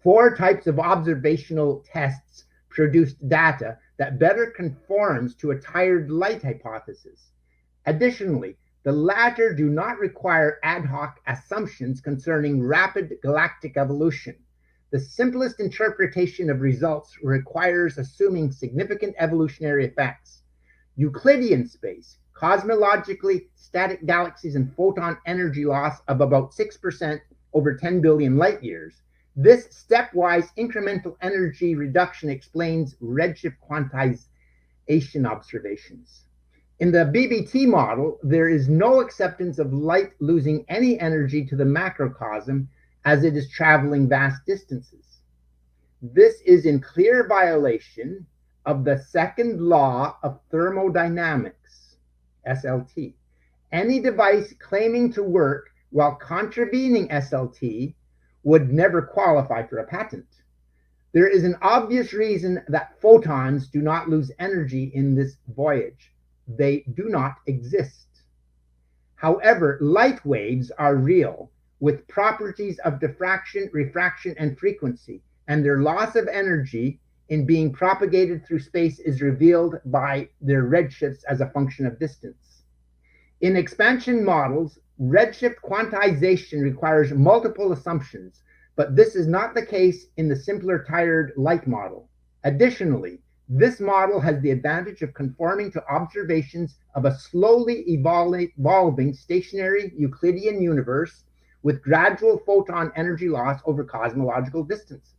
Speaker 2: 4 types of observational tests produced data that better conforms to a tired light hypothesis. Additionally, the latter do not require ad hoc assumptions concerning rapid galactic evolution. The simplest interpretation of results requires assuming significant evolutionary effects. Euclidean space, cosmologically static galaxies and photon energy loss of about 6% over 10 billion light years. This stepwise incremental energy reduction explains redshift quantization observations. In the BBT model, there is no acceptance of light losing any energy to the macrocosm as it is traveling vast distances. This is in clear violation of the second law of thermodynamics, SLT. Any device claiming to work while contravening SLT would never qualify for a patent. There is an obvious reason that photons do not lose energy in this voyage. They do not exist. However, light waves are real, with properties of diffraction, refraction, and frequency, and their loss of energy in being propagated through space is revealed by their redshifts as a function of distance. In expansion models, redshift quantization requires multiple assumptions, but this is not the case in the simpler tired light model. Additionally, this model has the advantage of conforming to observations of a slowly evolving stationary Euclidean universe with gradual photon energy loss over cosmological distances.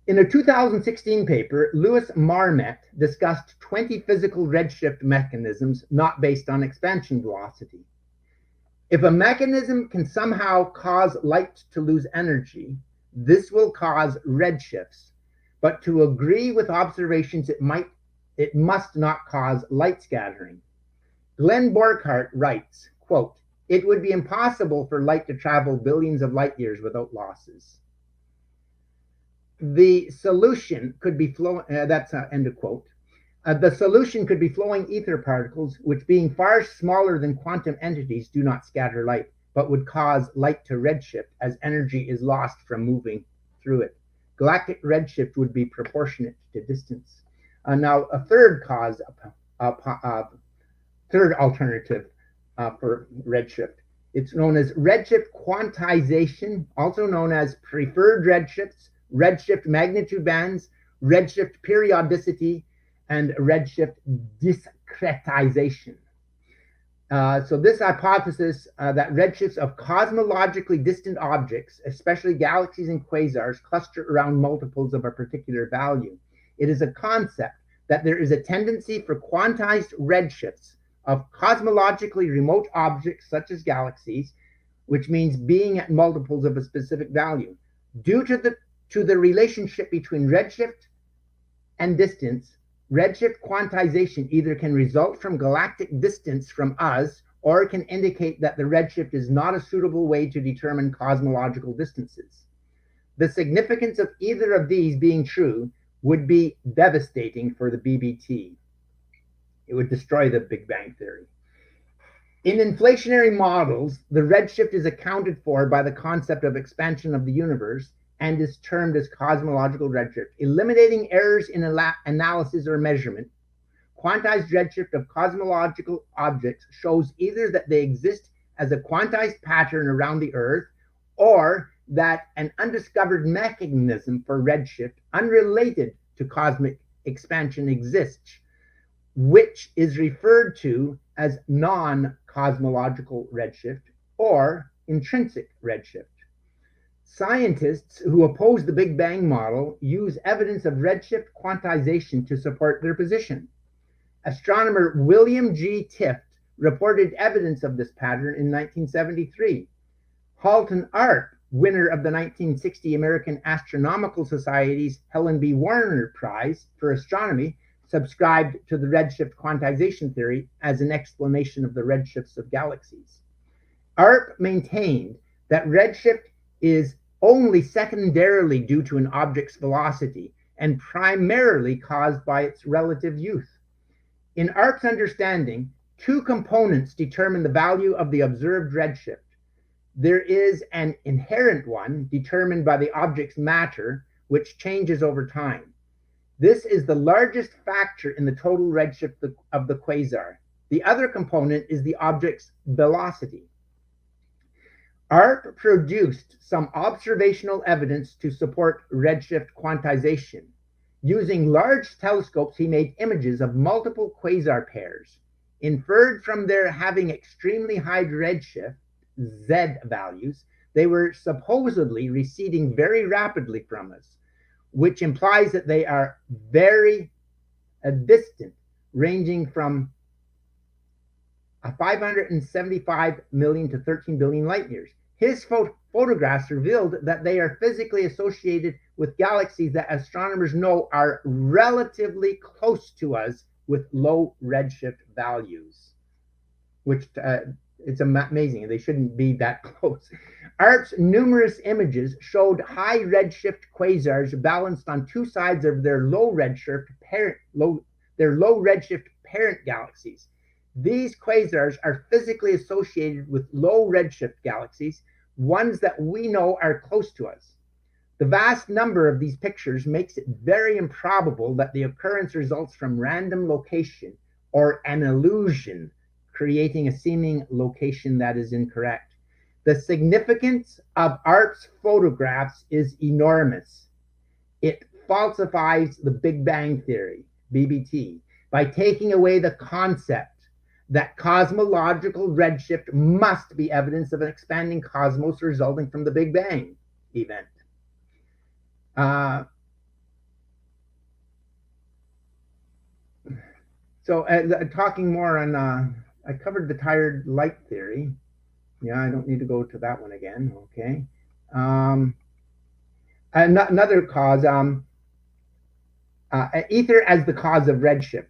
Speaker 2: In a 2016 paper, Louis Marmot discussed 20 physical redshift mechanisms not based on expansion velocity. If a mechanism can somehow cause light to lose energy, this will cause redshifts. But to agree with observations, it must not cause light scattering. Glenn Borchardt writes, quote, "It would be impossible for light to travel billions of light years without losses. The solution could be flowing," that's end of quote. "The solution could be flowing ether particles, which being far smaller than quantum entities do not scatter light, but would cause light to redshift as energy is lost from moving through it. Galactic redshift would be proportionate to distance." Now, a third alternative for redshift. It's known as redshift quantization, also known as preferred redshifts, redshift magnitude bands, redshift periodicity, and redshift discretization. So this hypothesis that redshifts of cosmologically distant objects, especially galaxies and quasars, cluster around multiples of a particular value. It is a concept that there is a tendency for quantized redshifts of cosmologically remote objects such as galaxies, which means being at multiples of a specific value. Due to the relationship between redshift and distance, redshift quantization either can result from galactic distance from us or can indicate that the redshift is not a suitable way to determine cosmological distances. The significance of either of these being true would be devastating for the BBT. It would destroy the Big Bang Theory. In inflationary models, the redshift is accounted for by the concept of expansion of the universe and is termed as cosmological redshift. Eliminating errors in analysis or measurement, quantized redshift of cosmological objects shows either that they exist as a quantized pattern around the Earth or that an undiscovered mechanism for redshift unrelated to cosmic expansion exists, which is referred to as non-cosmological redshift or intrinsic redshift. Scientists who oppose the Big Bang model use evidence of redshift quantization to support their position. Astronomer William G. Tift reported evidence of this pattern in 1973. Halton Arp, winner of the 1960 American Astronomical Society's Helen B. Warner Prize for Astronomy, subscribed to the redshift quantization theory as an explanation of the redshifts of galaxies. Arp maintained that redshift is only secondarily due to an object's velocity and primarily caused by its relative youth. In Arp's understanding, two components determine the value of the observed redshift. There is an inherent one determined by the object's matter, which changes over time. This is the largest factor in the total redshift of the quasar. The other component is the object's velocity. Arp produced some observational evidence to support redshift quantization. Using large telescopes, he made images of multiple quasar pairs. Inferred from their having extremely high redshift, Z values, they were supposedly receding very rapidly from us, which implies that they are very distant, ranging from 575 million to 13 billion light years. His photographs revealed that they are physically associated with galaxies that astronomers know are relatively close to us with low redshift values, which it's amazing. They shouldn't be that close. Arp's numerous images showed high redshift quasars balanced on two sides of their low redshift parent galaxies. These quasars are physically associated with low redshift galaxies, ones that we know are close to us. The vast number of these pictures makes it very improbable that the occurrence results from random location or an illusion, creating a seeming location that is incorrect. The significance of Arp's photographs is enormous. It falsifies the Big Bang Theory, BBT, by taking away the concept that cosmological redshift must be evidence of an expanding cosmos resulting from the Big Bang event. Talking more on, I covered the tired light theory. Yeah, I don't need to go to that one again. Okay. Another cause, ether as the cause of redshift.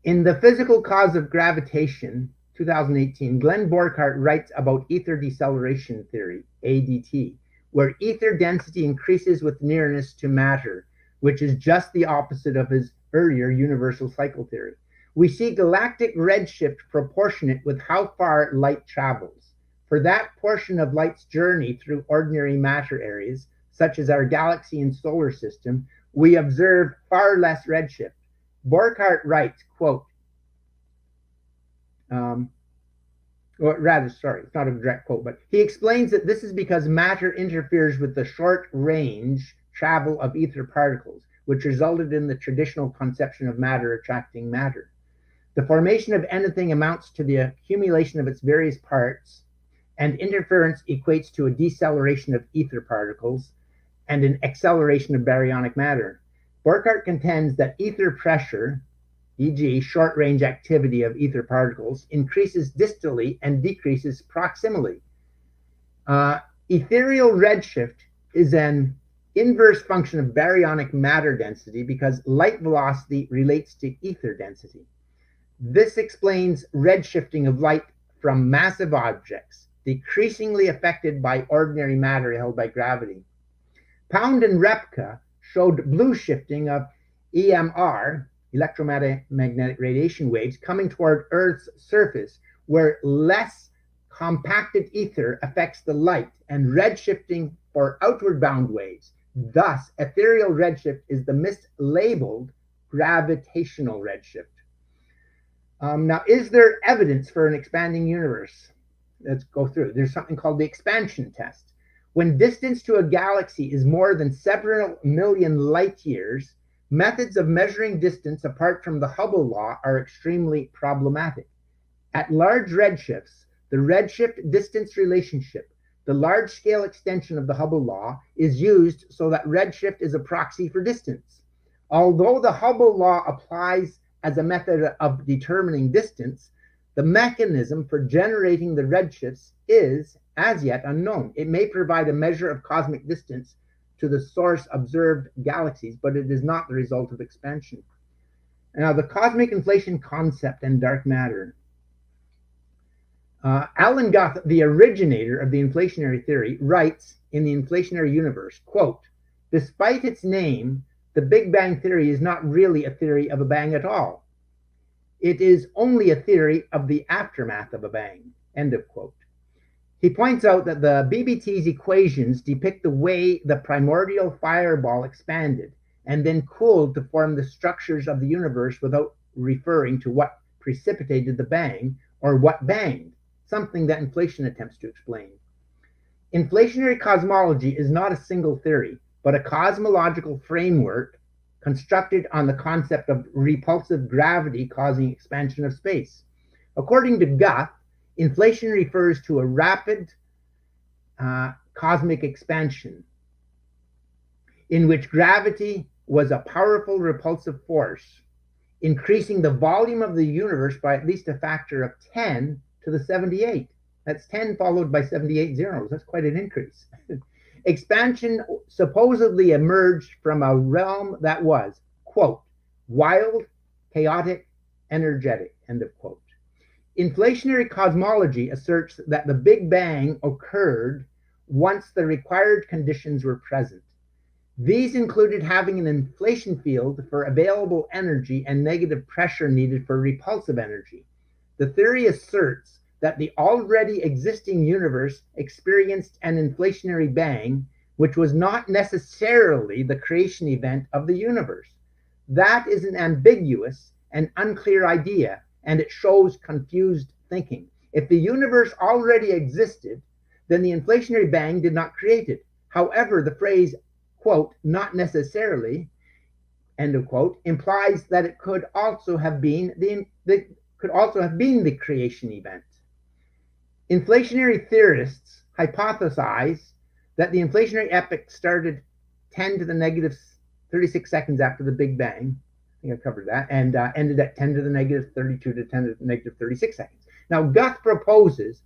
Speaker 2: In The Physical Cause of Gravitation, 2018, Glenn Borchardt writes about ether deceleration theory, ADT, where ether density increases with nearness to matter, which is just the opposite of his earlier universal cycle theory. We see galactic redshift proportionate with how far light travels. For that portion of light's journey through ordinary matter areas, such as our galaxy and solar system, we observe far less redshift. Borchardt writes, quote, it's not a direct quote, but he explains that this is because matter interferes with the short range travel of ether particles, which resulted in the traditional conception of matter attracting matter. The formation of anything amounts to the accumulation of its various parts, and interference equates to a deceleration of ether particles and an acceleration of baryonic matter. Burckhardt contends that ether pressure, e.g., short-range activity of ether particles, increases distally and decreases proximally. Ethereal redshift is an inverse function of baryonic matter density because light velocity relates to ether density. This explains redshifting of light from massive objects, decreasingly affected by ordinary matter held by gravity. Pound and Repka showed blue shifting of EMR, electromagnetic radiation waves, coming toward Earth's surface, where less compacted ether affects the light, and redshifting for outward bound waves. Thus, ethereal redshift is the mislabeled gravitational redshift. Now, is there evidence for an expanding universe? Let's go through. There's something called the expansion test. When distance to a galaxy is more than several million light years, methods of measuring distance apart from the Hubble law are extremely problematic. At large redshifts, the redshift distance relationship, the large-scale extension of the Hubble law, is used so that redshift is a proxy for distance. Although the Hubble law applies as a method of determining distance, the mechanism for generating the redshifts is as yet unknown. It may provide a measure of cosmic distance to the source observed galaxies, but it is not the result of expansion. Now, the cosmic inflation concept and dark matter. Alan Guth, the originator of the inflationary theory, writes in The Inflationary Universe, quote, "Despite its name, the Big Bang theory is not really a theory of a bang at all. It is only a theory of the aftermath of a bang," end of quote. He points out that the BBT's equations depict the way the primordial fireball expanded and then cooled to form the structures of the universe without referring to what precipitated the bang or what banged, something that inflation attempts to explain. Inflationary cosmology is not a single theory, but a cosmological framework constructed on the concept of repulsive gravity causing expansion of space. According to Guth, inflation refers to a rapid cosmic expansion in which gravity was a powerful repulsive force, increasing the volume of the universe by at least a factor of 10 to the 78. That's 10 followed by 78 zeros. That's quite an increase. Expansion supposedly emerged from a realm that was, quote, wild, chaotic, energetic, end of quote. Inflationary cosmology asserts that the Big Bang occurred once the required conditions were present. These included having an inflation field for available energy and negative pressure needed for repulsive energy. The theory asserts that the already existing universe experienced an inflationary bang, which was not necessarily the creation event of the universe. That is an ambiguous and unclear idea, and it shows confused thinking. If the universe already existed, then the inflationary bang did not create it. However, the phrase, quote, not necessarily, end of quote, implies that it could also have been the creation event. Inflationary theorists hypothesize that the inflationary epoch started 10 to the negative 36 seconds after the Big Bang. I think I covered that, and ended at 10 to the negative 32 to 10 to the negative 36 seconds. Now, Guth proposes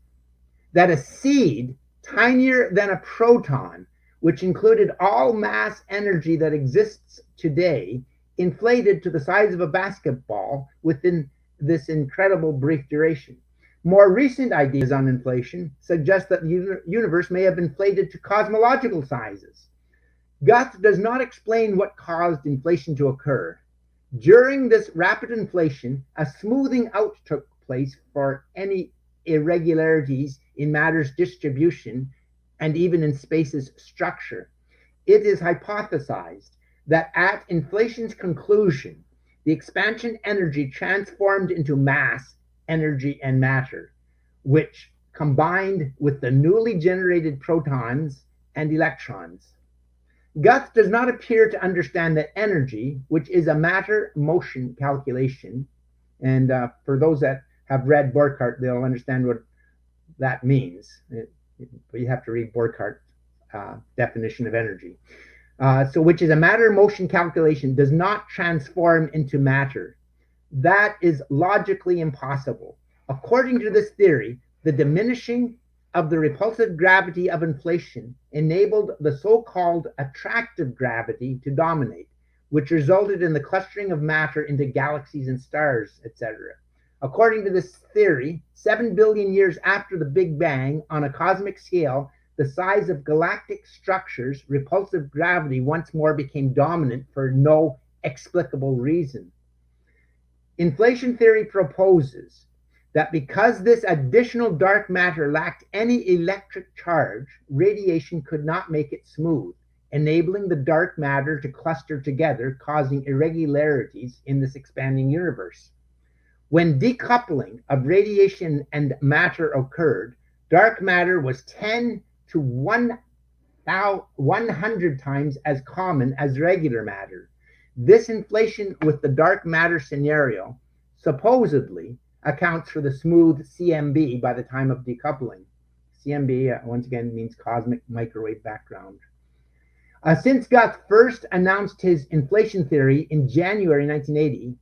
Speaker 2: that a seed tinier than a proton, which included all mass energy that exists today, inflated to the size of a basketball within this incredible brief duration. More recent ideas on inflation suggest that the universe may have inflated to cosmological sizes. Guth does not explain what caused inflation to occur. During this rapid inflation, a smoothing out took place for any irregularities in matter's distribution and even in space's structure. It is hypothesized that at inflation's conclusion, the expansion energy transformed into mass, energy, and matter, which combined with the newly generated protons and electrons. Guth does not appear to understand that energy, which is a matter-motion calculation, And for those that have read Burckhardt, they'll understand what that means. But you have to read Burckhardt's definition of energy. So which is a matter motion calculation does not transform into matter. That is logically impossible. According to this theory, the diminishing of the repulsive gravity of inflation enabled the so-called attractive gravity to dominate, which resulted in the clustering of matter into galaxies and stars, etc. According to this theory, 7 billion years after the Big Bang, on a cosmic scale, the size of galactic structures, repulsive gravity once more became dominant for no explicable reason. Inflation theory proposes that because this additional dark matter lacked any electric charge, radiation could not make it smooth, enabling the dark matter to cluster together, causing irregularities in this expanding universe. When decoupling of radiation and matter occurred, dark matter was 10 to 100 times as common as regular matter. This inflation with the dark matter scenario supposedly accounts for the smooth CMB by the time of decoupling. CMB, once again, means cosmic microwave background. Since Guth first announced his inflation theory in January 1980,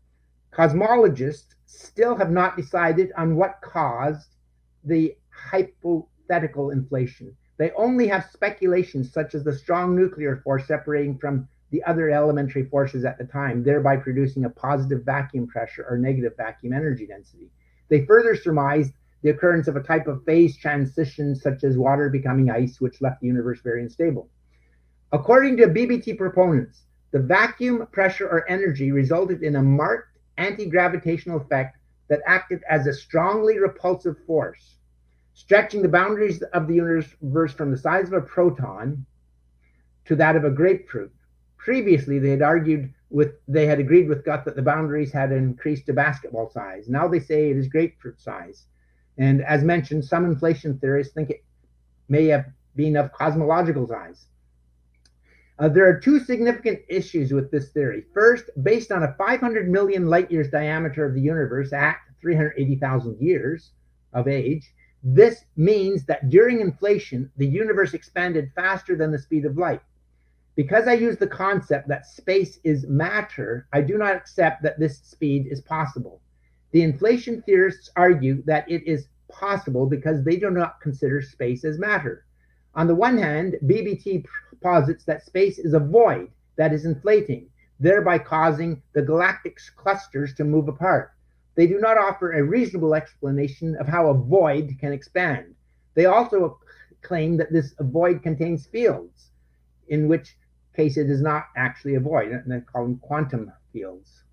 Speaker 2: cosmologists still have not decided on what caused the hypothetical inflation. They only have speculations such as the strong nuclear force separating from the other elementary forces at the time, thereby producing a positive vacuum pressure or negative vacuum energy density. They further surmised the occurrence of a type of phase transition such as water becoming ice, which left the universe very unstable. According to BBT proponents, the vacuum pressure or energy resulted in a marked anti-gravitational effect that acted as a strongly repulsive force, stretching the boundaries of the universe from the size of a proton to that of a grapefruit. Previously, they had agreed with Guth that the boundaries had increased to basketball size. Now they say it is grapefruit size. And as mentioned, some inflation theorists think it may have been of cosmological size. There are two significant issues with this theory. First, based on a 500 million light years diameter of the universe at 380,000 years of age, this means that during inflation, the universe expanded faster than the speed of light. Because I use the concept that space is matter, I do not accept that this speed is possible. The inflation theorists argue that it is possible because they do not consider space as matter. On the one hand, BBT posits that space is a void that is inflating, thereby causing the galactic clusters to move apart. They do not offer a reasonable explanation of how a void can expand. They also claim that this void contains fields, in which case it is not actually a void, and they call them quantum fields.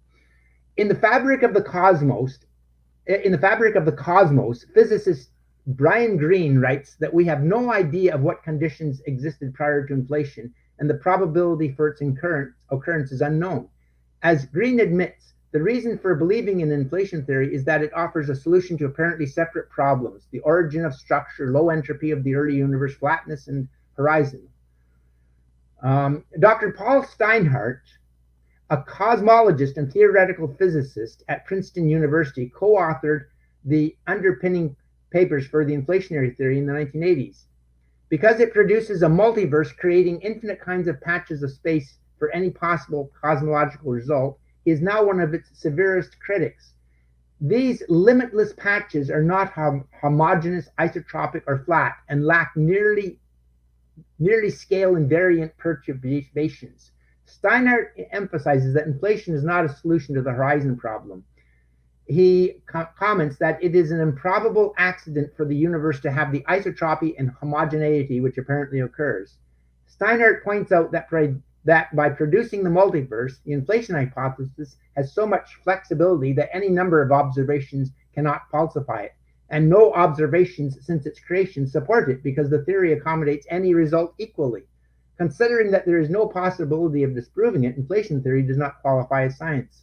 Speaker 2: In the fabric of the cosmos, physicist Brian Greene writes that we have no idea of what conditions existed prior to inflation, and the probability for its occurrence is unknown. As Greene admits, the reason for believing in inflation theory is that it offers a solution to apparently separate problems: the origin of structure, low entropy of the early universe, flatness, and horizon. Dr. Paul Steinhardt, a cosmologist and theoretical physicist at Princeton University, co-authored the underpinning papers for the inflationary theory in the 1980s. Because it produces a multiverse creating infinite kinds of patches of space for any possible cosmological result, he is now one of its severest critics. These limitless patches are not homogeneous, isotropic, or flat, and lack nearly scale invariant perturbations. Steinhardt emphasizes that inflation is not a solution to the horizon problem. He comments that it is an improbable accident for the universe to have the isotropy and homogeneity which apparently occurs. Steinhardt points out that by producing the multiverse, the inflation hypothesis has so much flexibility that any number of observations cannot falsify it, and no observations since its creation support it because the theory accommodates any result equally. Considering that there is no possibility of disproving it, inflation theory does not qualify as science.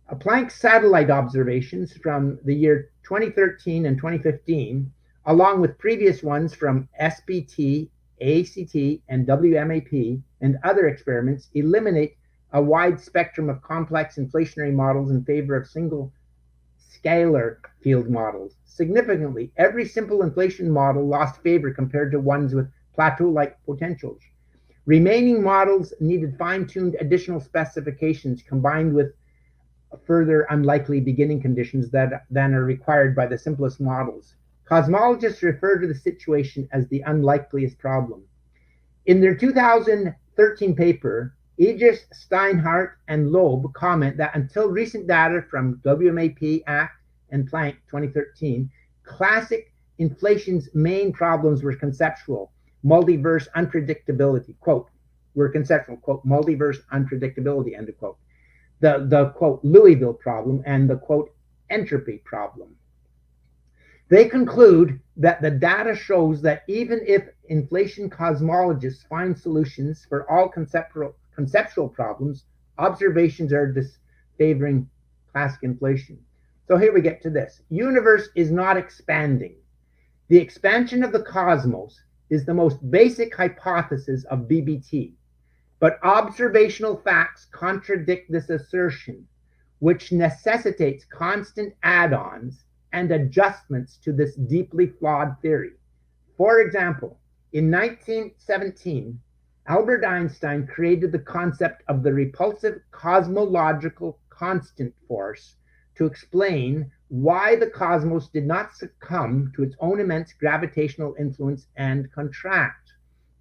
Speaker 2: Planck satellite observations from the year 2013 and 2015, along with previous ones from SPT, ACT, and WMAP, and other experiments, eliminate a wide spectrum of complex inflationary models in favor of single scalar field models. Significantly, every simple inflation model lost favor compared to ones with plateau-like potentials. Remaining models needed fine-tuned additional specifications combined with further unlikely beginning conditions than are required by the simplest models. Cosmologists refer to the situation as the unlikeliest problem. In their 2013 paper, Aegis, Steinhardt, and Loeb comment that until recent data from WMAP Act and Planck 2013, classic inflation's main problems were conceptual, multiverse unpredictability, quote, were conceptual, quote, multiverse unpredictability, end of quote. The quote, Louisville problem and the quote, entropy problem. They conclude that the data shows that even if inflation cosmologists find solutions for all conceptual problems, observations are disfavoring classic inflation. So here we get to this. Universe is not expanding. The expansion of the cosmos is the most basic hypothesis of BBT, but observational facts contradict this assertion, which necessitates constant add-ons and adjustments to this deeply flawed theory. For example, in 1917, Albert Einstein created the concept of the repulsive cosmological constant force to explain why the cosmos did not succumb to its own immense gravitational influence and contract.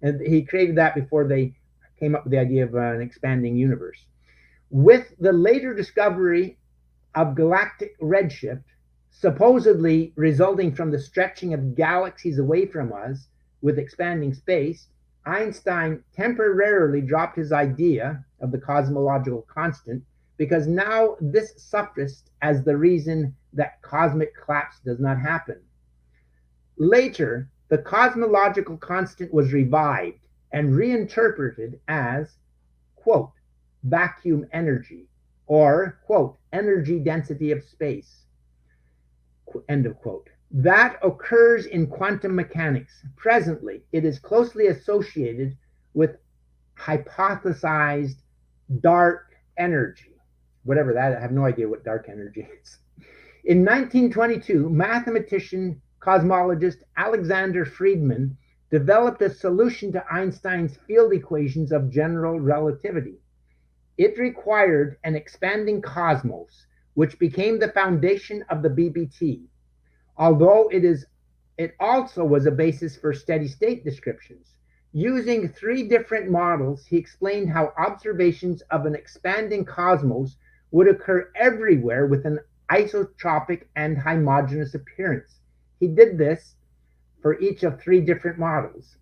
Speaker 2: And he created that before they came up with the idea of an expanding universe. With the later discovery of galactic redshift, supposedly resulting from the stretching of galaxies away from us with expanding space, Einstein temporarily dropped his idea of the cosmological constant because now this surfaced as the reason that cosmic collapse does not happen. Later, the cosmological constant was revived and reinterpreted as, quote, vacuum energy, or, quote, energy density of space, end of quote. That occurs in quantum mechanics. Presently, it is closely associated with hypothesized dark energy. Whatever that, I have no idea what dark energy is. In 1922, mathematician, cosmologist Alexander Friedmann developed a solution to Einstein's field equations of general relativity. It required an expanding cosmos, which became the foundation of the BBT, although it also was a basis for steady state descriptions. Using three different models, he explained how observations of an expanding cosmos would occur everywhere with an isotropic and homogeneous appearance. He did this for each of three different models.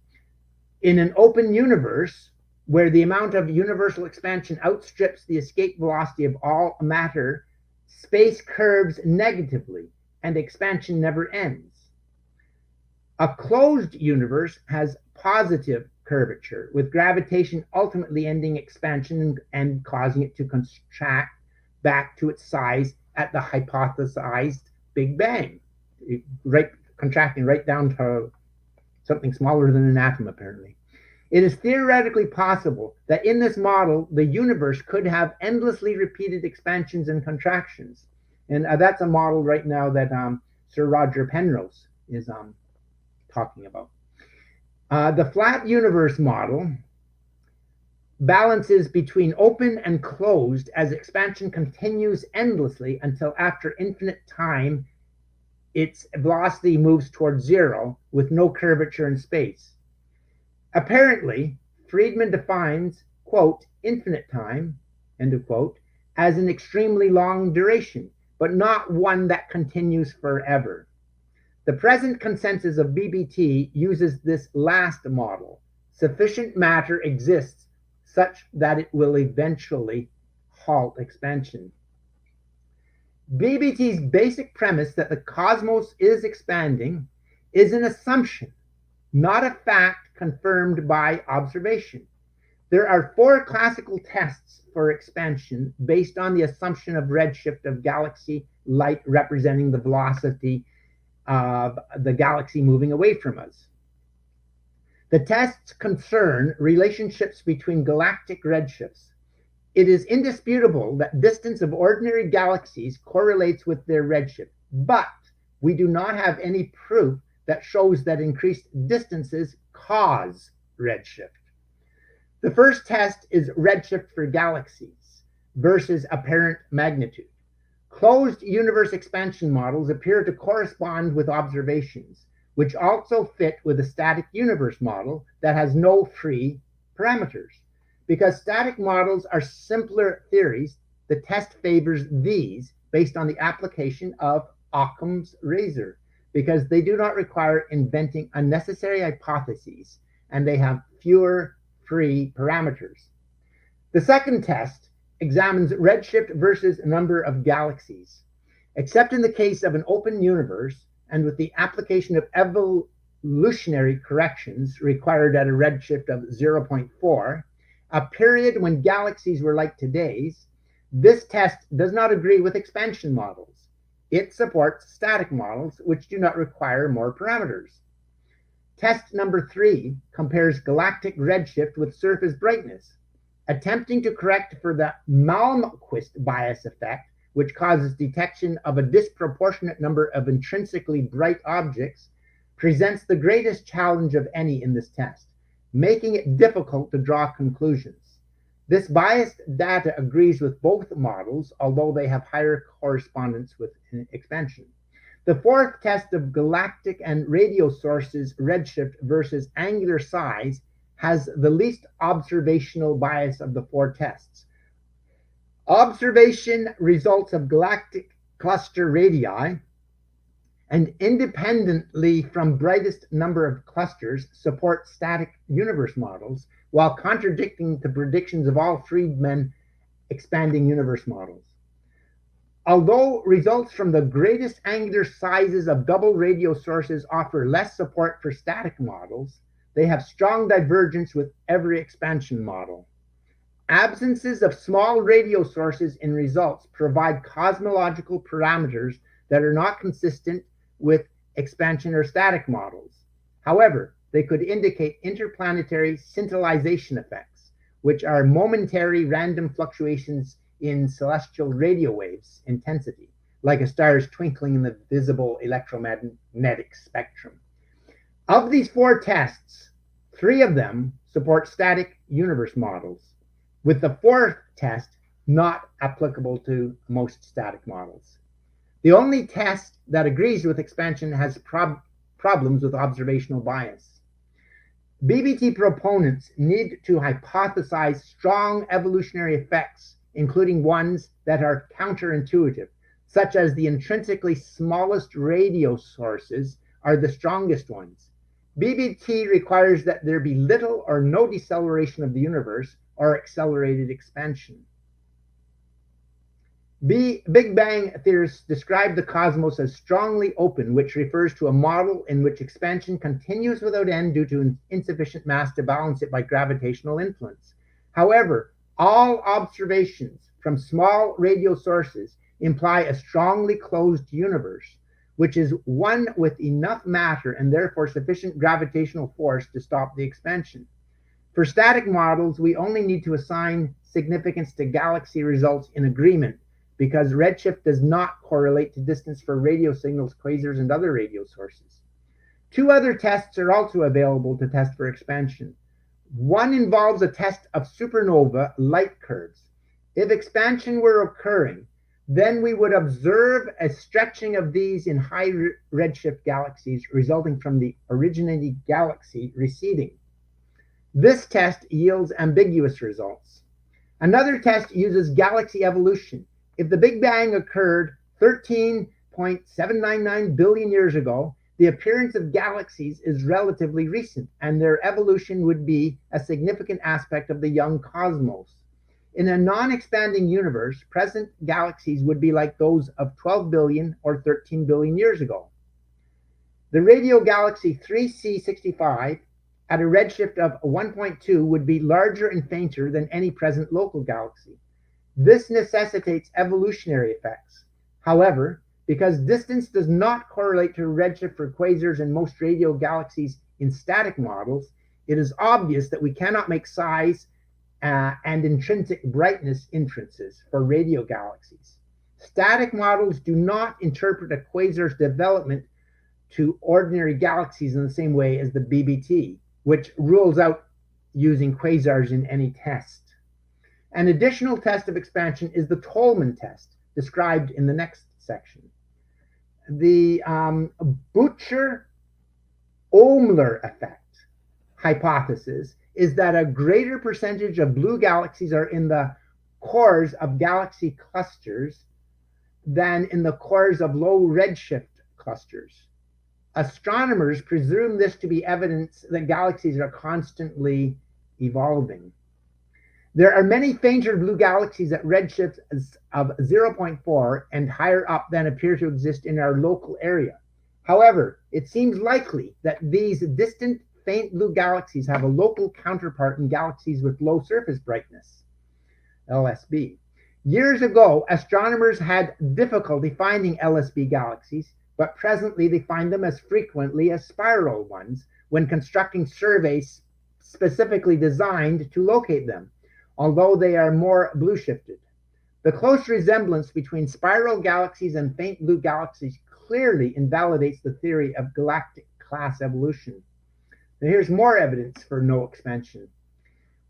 Speaker 2: In an open universe, where the amount of universal expansion outstrips the escape velocity of all matter, space curves negatively and expansion never ends. A closed universe has positive curvature, with gravitation ultimately ending expansion and causing it to contract back to its size at the hypothesized Big Bang, contracting right down to something smaller than an atom, apparently. It is theoretically possible that in this model, the universe could have endlessly repeated expansions and contractions. And that's a model right now that Sir Roger Penrose is talking about. The flat universe model balances between open and closed as expansion continues endlessly until after infinite time, its velocity moves towards zero with no curvature in space. Apparently, Friedmann defines, quote, infinite time, end of quote, as an extremely long duration, but not one that continues forever. The present consensus of BBT uses this last model. Sufficient matter exists such that it will eventually halt expansion. BBT's basic premise that the cosmos is expanding is an assumption, not a fact confirmed by observation. There are four classical tests for expansion based on the assumption of redshift of galaxy light representing the velocity of the galaxy moving away from us. The tests concern relationships between galactic redshifts. It is indisputable that distance of ordinary galaxies correlates with their redshift, but we do not have any proof that shows that increased distances cause redshift. The first test is redshift for galaxies versus apparent magnitude. Closed universe expansion models appear to correspond with observations, which also fit with a static universe model that has no free parameters. Because static models are simpler theories, the test favors these based on the application of Occam's razor, because they do not require inventing unnecessary hypotheses and they have fewer free parameters. The second test examines redshift versus number of galaxies. Except in the case of an open universe and with the application of evolutionary corrections required at a redshift of 0.4, a period when galaxies were like today's, this test does not agree with expansion models. It supports static models, which do not require more parameters. Test number 3 compares galactic redshift with surface brightness. Attempting to correct for the Malmquist bias effect, which causes detection of a disproportionate number of intrinsically bright objects, presents the greatest challenge of any in this test, making it difficult to draw conclusions. This biased data agrees with both models, although they have higher correspondence with expansion. The fourth test of galactic and radio sources redshift versus angular size has the least observational bias of the 4 tests. Observation results of galactic cluster radii and independently from brightest number of clusters support static universe models, while contradicting the predictions of all Friedman expanding universe models. Although results from the greatest angular sizes of double radio sources offer less support for static models, they have strong divergence with every expansion model. Absences of small radio sources in results provide cosmological parameters that are not consistent with expansion or static models. However, they could indicate interplanetary scintillation effects, which are momentary random fluctuations in celestial radio waves intensity, like a star's twinkling in the visible electromagnetic spectrum. Of these 4 tests, 3 of them support static universe models, with the 4th test not applicable to most static models. The only test that agrees with expansion has problems with observational bias. BBT proponents need to hypothesize strong evolutionary effects, including ones that are counterintuitive, such as the intrinsically smallest radio sources are the strongest ones. BBT requires that there be little or no deceleration of the universe or accelerated expansion. Big Bang theorists describe the cosmos as strongly open, which refers to a model in which expansion continues without end due to insufficient mass to balance it by gravitational influence. However, all observations from small radio sources imply a strongly closed universe, which is one with enough matter and therefore sufficient gravitational force to stop the expansion. For static models, we only need to assign significance to galaxy results in agreement, because redshift does not correlate to distance for radio signals, quasars, and other radio sources. 2 other tests are also available to test for expansion. One involves a test of supernova light curves. If expansion were occurring, then we would observe a stretching of these in high redshift galaxies resulting from the originating galaxy receding. This test yields ambiguous results. Another test uses galaxy evolution. If the Big Bang occurred 13.799 billion years ago, the appearance of galaxies is relatively recent, and their evolution would be a significant aspect of the young cosmos. In a non-expanding universe, present galaxies would be like those of 12 billion or 13 billion years ago. The radio galaxy 3C65 at a redshift of 1.2 would be larger and fainter than any present local galaxy. This necessitates evolutionary effects. However, because distance does not correlate to redshift for quasars and most radio galaxies in static models, it is obvious that we cannot make size and intrinsic brightness inferences for radio galaxies. Static models do not interpret a quasar's development to ordinary galaxies in the same way as the BBT, which rules out using quasars in any test. An additional test of expansion is the Tolman test, described in the next section. The Bucher-Oemler effect hypothesis is that a greater percentage of blue galaxies are in the cores of galaxy clusters than in the cores of low redshift clusters. Astronomers presume this to be evidence that galaxies are constantly evolving. There are many fainter blue galaxies at redshifts of 0.4 and higher up than appear to exist in our local area. However, it seems likely that these distant faint blue galaxies have a local counterpart in galaxies with low surface brightness, LSB. Years ago, astronomers had difficulty finding LSB galaxies, but presently they find them as frequently as spiral ones when constructing surveys specifically designed to locate them, although they are more blue shifted. The close resemblance between spiral galaxies and faint blue galaxies clearly invalidates the theory of galactic class evolution. Now here's more evidence for no expansion.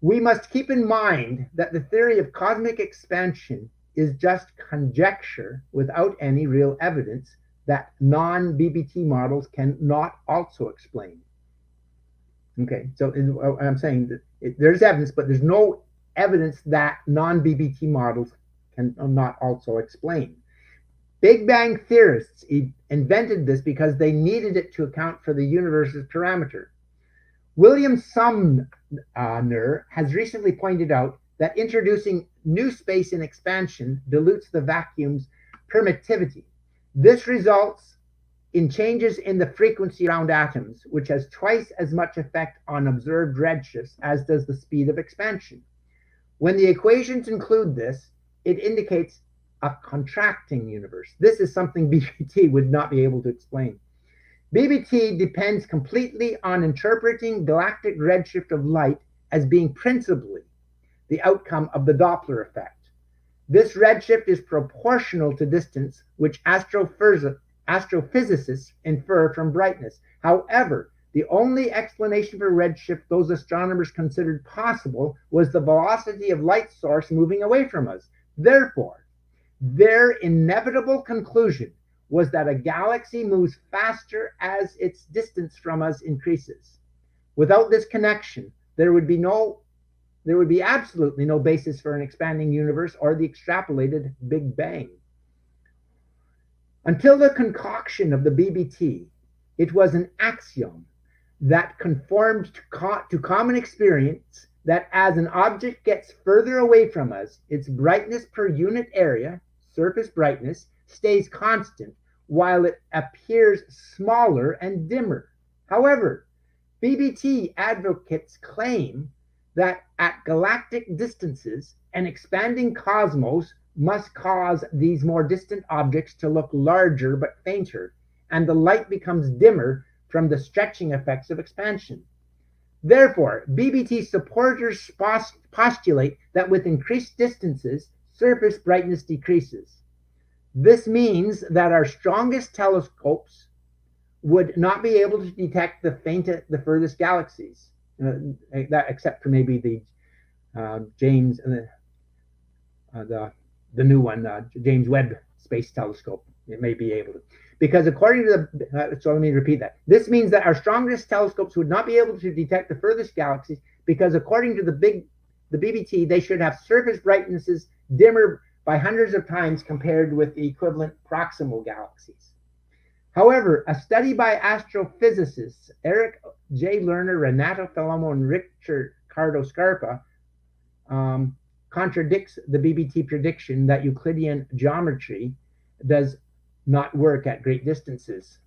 Speaker 2: We must keep in mind that the theory of cosmic expansion is just conjecture without any real evidence that non-BBT models cannot also explain. Okay, so I'm saying that there's evidence, but there's no evidence that non-BBT models can not also explain. Big Bang theorists invented this because they needed it to account for the universe's parameter. William Sumner has recently pointed out that introducing new space in expansion dilutes the vacuum's permittivity. This results in changes in the frequency around atoms, which has twice as much effect on observed redshifts as does the speed of expansion. When the equations include this, it indicates a contracting universe. This is something BBT would not be able to explain. BBT depends completely on interpreting galactic redshift of light as being principally the outcome of the Doppler effect. This redshift is proportional to distance, which astrophysicists infer from brightness. However, the only explanation for redshift those astronomers considered possible was the velocity of light source moving away from us. Therefore, their inevitable conclusion was that a galaxy moves faster as its distance from us increases. Without this connection, there would be absolutely no basis for an expanding universe or the extrapolated Big Bang. Until the concoction of the BBT, it was an axiom that conformed to common experience that as an object gets further away from us, its brightness per unit area, surface brightness, stays constant while it appears smaller and dimmer. However, BBT advocates claim that at galactic distances, an expanding cosmos must cause these more distant objects to look larger but fainter, and the light becomes dimmer from the stretching effects of expansion. Therefore, BBT supporters postulate that with increased distances, surface brightness decreases. This means that our strongest telescopes would not be able to detect the furthest galaxies, except for maybe the James the new one, James Webb Space Telescope. It may be able to, because according to so let me repeat that. This means that our strongest telescopes would not be able to detect the furthest galaxies because according to the BBT, they should have surface brightnesses dimmer by hundreds of times compared with the equivalent proximal galaxies. However, a study by astrophysicists Eric J. Lerner, Renato Falomo, and Richard Cardo Scarpa contradicts the BBT prediction that Euclidean geometry does not work at great distances.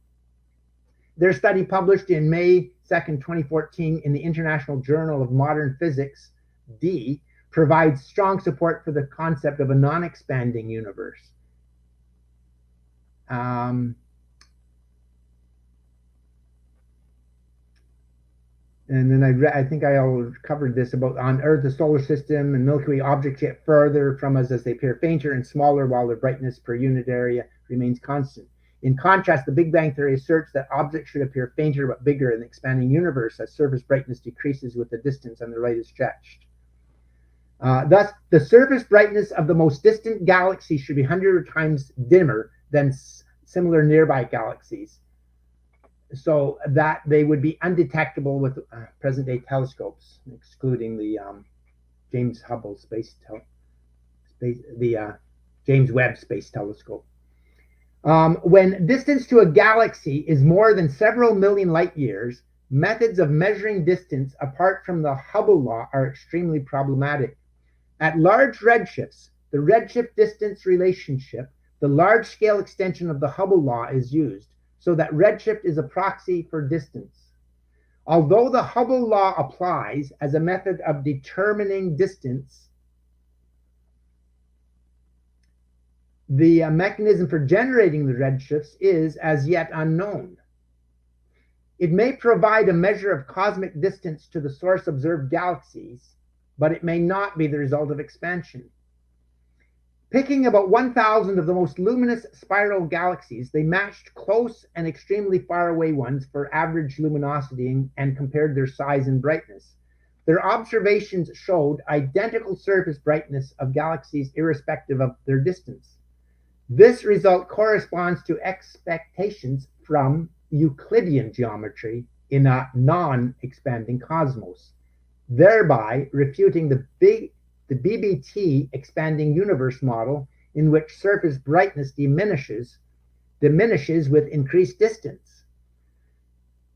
Speaker 2: Their study, published in May 2nd, 2014 in the International Journal of Modern Physics, D, provides strong support for the concept of a non-expanding universe. And then I think I all covered this about on Earth, the solar system, and Milky Way objects get further from us as they appear fainter and smaller, while their brightness per unit area remains constant. In contrast, the Big Bang theory asserts that objects should appear fainter but bigger in the expanding universe as surface brightness decreases with the distance and the light is stretched. Thus, the surface brightness of the most distant galaxy should be 100 times dimmer than similar nearby galaxies, so that they would be undetectable with present-day telescopes, excluding the James Webb Space Telescope. When distance to a galaxy is more than several million light years, methods of measuring distance apart from the Hubble law are extremely problematic. At large redshifts, the redshift distance relationship, the large-scale extension of the Hubble law, is used, so that redshift is a proxy for distance. Although the Hubble law applies as a method of determining distance, the mechanism for generating the redshifts is as yet unknown. It may provide a measure of cosmic distance to the source observed galaxies, but it may not be the result of expansion. Picking about 1,000 of the most luminous spiral galaxies, they matched close and extremely far away ones for average luminosity and compared their size and brightness. Their observations showed identical surface brightness of galaxies irrespective of their distance. This result corresponds to expectations from Euclidean geometry in a non-expanding cosmos, thereby refuting the BBT expanding universe model, in which surface brightness diminishes with increased distance.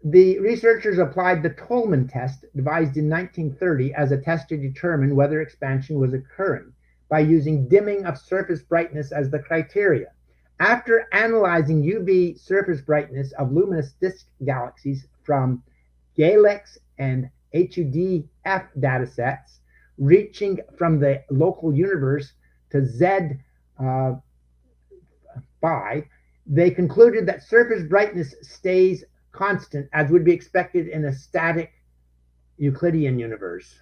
Speaker 2: The researchers applied the Tolman test, devised in 1930 as a test to determine whether expansion was occurring, by using dimming of surface brightness as the criteria. After analyzing UV surface brightness of luminous disk galaxies from GALEX and HUDF datasets, reaching from the local universe to Z5, they concluded that surface brightness stays constant, as would be expected in a static Euclidean universe.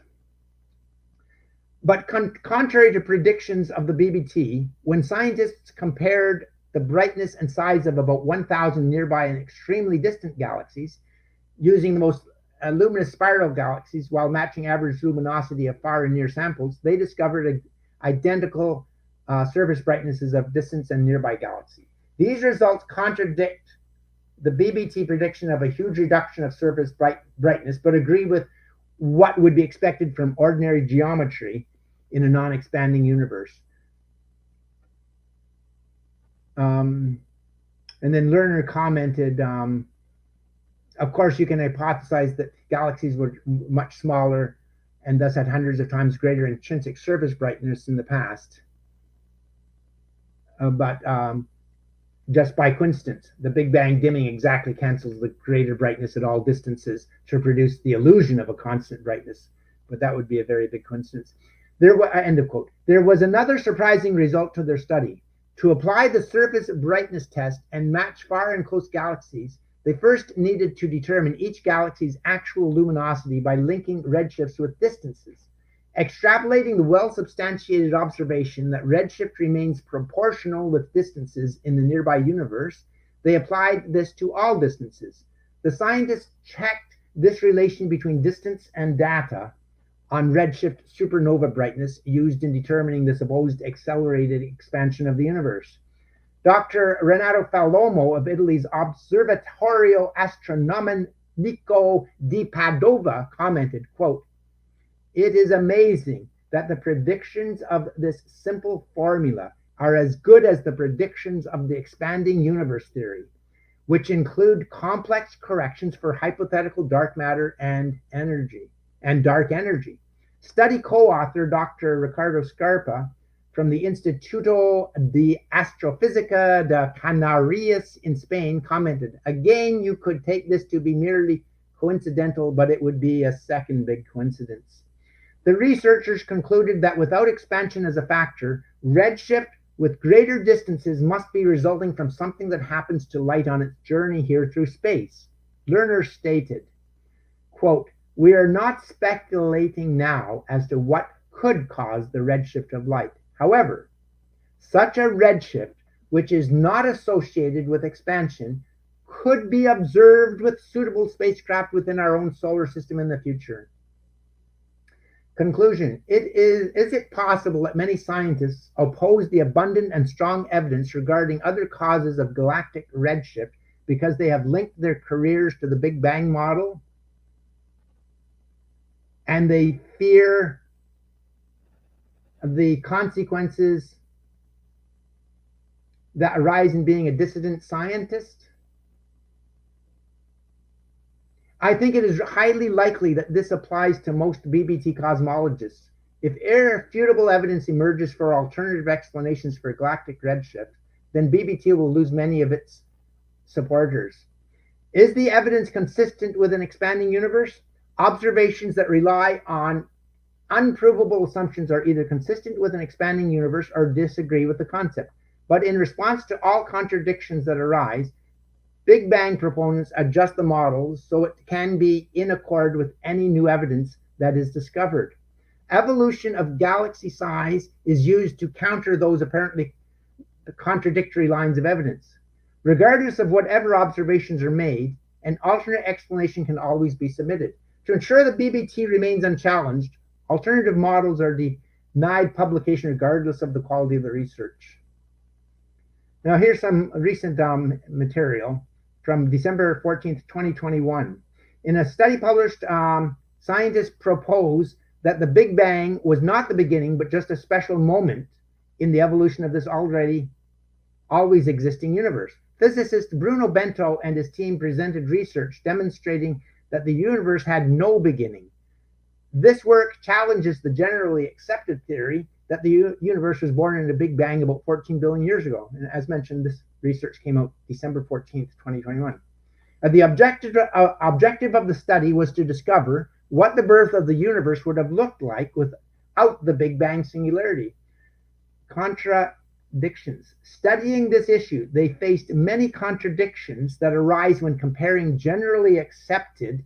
Speaker 2: But contrary to predictions of the BBT, when scientists compared the brightness and size of about 1,000 nearby and extremely distant galaxies, using the most luminous spiral galaxies while matching average luminosity of far and near samples, they discovered identical surface brightnesses of distant and nearby galaxies. These results contradict the BBT prediction of a huge reduction of surface brightness, but agree with what would be expected from ordinary geometry in a non-expanding universe. And then Lerner commented, of course, you can hypothesize that galaxies were much smaller and thus had hundreds of times greater intrinsic surface brightness in the past. But just by coincidence, the Big Bang dimming exactly cancels the greater brightness at all distances to produce the illusion of a constant brightness. But that would be a very big coincidence. End of quote. There was another surprising result to their study. To apply the surface brightness test and match far and close galaxies, they first needed to determine each galaxy's actual luminosity by linking redshifts with distances. Extrapolating the well-substantiated observation that redshift remains proportional with distances in the nearby universe, they applied this to all distances. The scientists checked this relation between distance and data on redshift supernova brightness used in determining the supposed accelerated expansion of the universe. Dr. Renato Falomo of Italy's Osservatorio Astronomico di Padova commented, quote, "It is amazing that the predictions of this simple formula are as good as the predictions of the expanding universe theory, which include complex corrections for hypothetical dark matter and dark energy." Study co-author Dr. Ricardo Scarpa from the Instituto de Astrofísica de Canarias in Spain commented, "Again, you could take this to be merely coincidental, but it would be a second big coincidence." The researchers concluded that without expansion as a factor, redshift with greater distances must be resulting from something that happens to light on its journey here through space. Lerner stated, quote, We are not speculating now as to what could cause the redshift of light. However, such a redshift, which is not associated with expansion, could be observed with suitable spacecraft within our own solar system in the future. Conclusion. Is it possible that many scientists oppose the abundant and strong evidence regarding other causes of galactic redshift because they have linked their careers to the Big Bang model? And they fear the consequences that arise in being a dissident scientist? I think it is highly likely that this applies to most BBT cosmologists. If irrefutable evidence emerges for alternative explanations for galactic redshift, then BBT will lose many of its supporters. Is the evidence consistent with an expanding universe? Observations that rely on unprovable assumptions are either consistent with an expanding universe or disagree with the concept. But in response to all contradictions that arise, Big Bang proponents adjust the models so it can be in accord with any new evidence that is discovered. Evolution of galaxy size is used to counter those apparently contradictory lines of evidence. Regardless of whatever observations are made, an alternate explanation can always be submitted. To ensure that BBT remains unchallenged, alternative models are denied publication regardless of the quality of the research. Now here's some recent material from December 14th, 2021. In a study published, scientists propose that the Big Bang was not the beginning, but just a special moment in the evolution of this always existing universe. Physicist Bruno Bento and his team presented research demonstrating that the universe had no beginning. This work challenges the generally accepted theory that the universe was born in a Big Bang about 14 billion years ago. And as mentioned, this research came out December 14th, 2021. The objective of the study was to discover what the birth of the universe would have looked like without the Big Bang singularity. Contradictions. Studying this issue, they faced many contradictions that arise when comparing generally accepted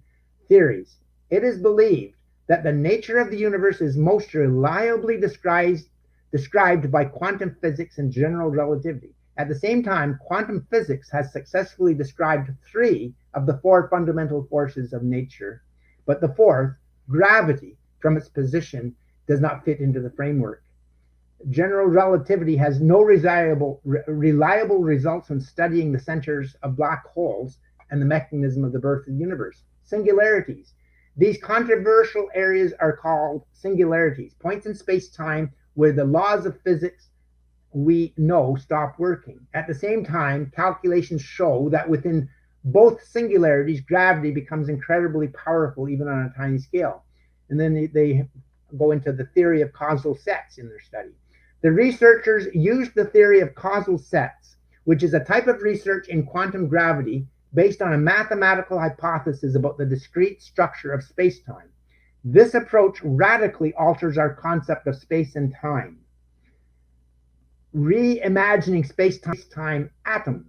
Speaker 2: theories. It is believed that the nature of the universe is most reliably described by quantum physics and general relativity. At the same time, quantum physics has successfully described 3 of the 4 fundamental forces of nature, but the 4th, gravity, from its position, does not fit into the framework. General relativity has no reliable results when studying the centers of black holes and the mechanism of the birth of the universe. Singularities. These controversial areas are called singularities, points in space-time where the laws of physics we know stop working. At the same time, calculations show that within both singularities, gravity becomes incredibly powerful, even on a tiny scale. And then they go into the theory of causal sets in their study. The researchers used the theory of causal sets, which is a type of research in quantum gravity based on a mathematical hypothesis about the discrete structure of space-time. This approach radically alters our concept of space and time, reimagining space-time atoms.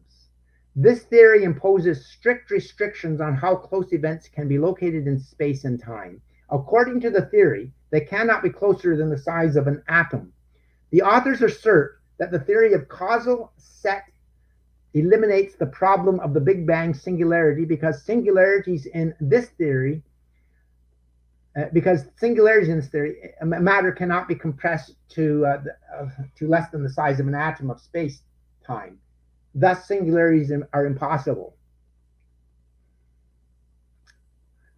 Speaker 2: This theory imposes strict restrictions on how close events can be located in space and time. According to the theory, they cannot be closer than the size of an atom. The authors assert that the theory of causal set eliminates the problem of the Big Bang singularity because singularities in this theory, matter cannot be compressed to less than the size of an atom of space-time. Thus, singularities are impossible.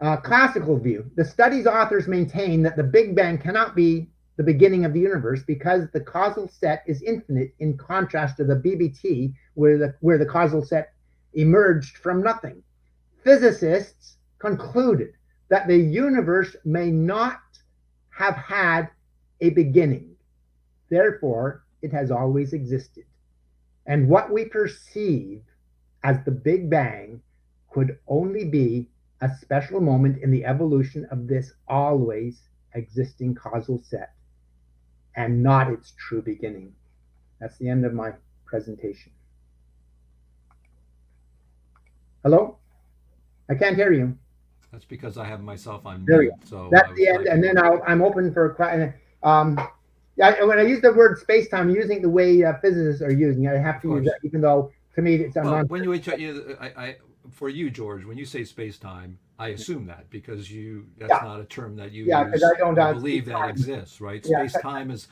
Speaker 2: Classical view. The study's authors maintain that the Big Bang cannot be the beginning of the universe because the causal set is infinite, in contrast to the BBT, where the causal set emerged from nothing. Physicists concluded that the universe may not have had a beginning. Therefore, it has always existed. And what we perceive as the Big Bang could only be a special moment in the evolution of this always existing causal set, and not its true beginning. That's the end of my presentation. Hello? I can't hear you.
Speaker 1: That's because I have myself on
Speaker 2: There we
Speaker 1: mute,
Speaker 2: go.
Speaker 1: so
Speaker 2: That's
Speaker 1: I was
Speaker 2: the end, and
Speaker 1: typing.
Speaker 2: then I'm open for yeah. When I use the word space time, I'm using it the way physicists are using it. I have
Speaker 1: Of
Speaker 2: to use it,
Speaker 1: course.
Speaker 2: even though to me it's a
Speaker 1: Well,
Speaker 2: non.
Speaker 1: when for you, George, when you say space time, I assume that because that's
Speaker 2: Yeah,
Speaker 1: not a term that you
Speaker 2: yeah, because
Speaker 1: use
Speaker 2: I don't
Speaker 1: or
Speaker 2: speak
Speaker 1: believe that
Speaker 2: time.
Speaker 1: exists, right?
Speaker 2: Yeah,
Speaker 1: Space time is,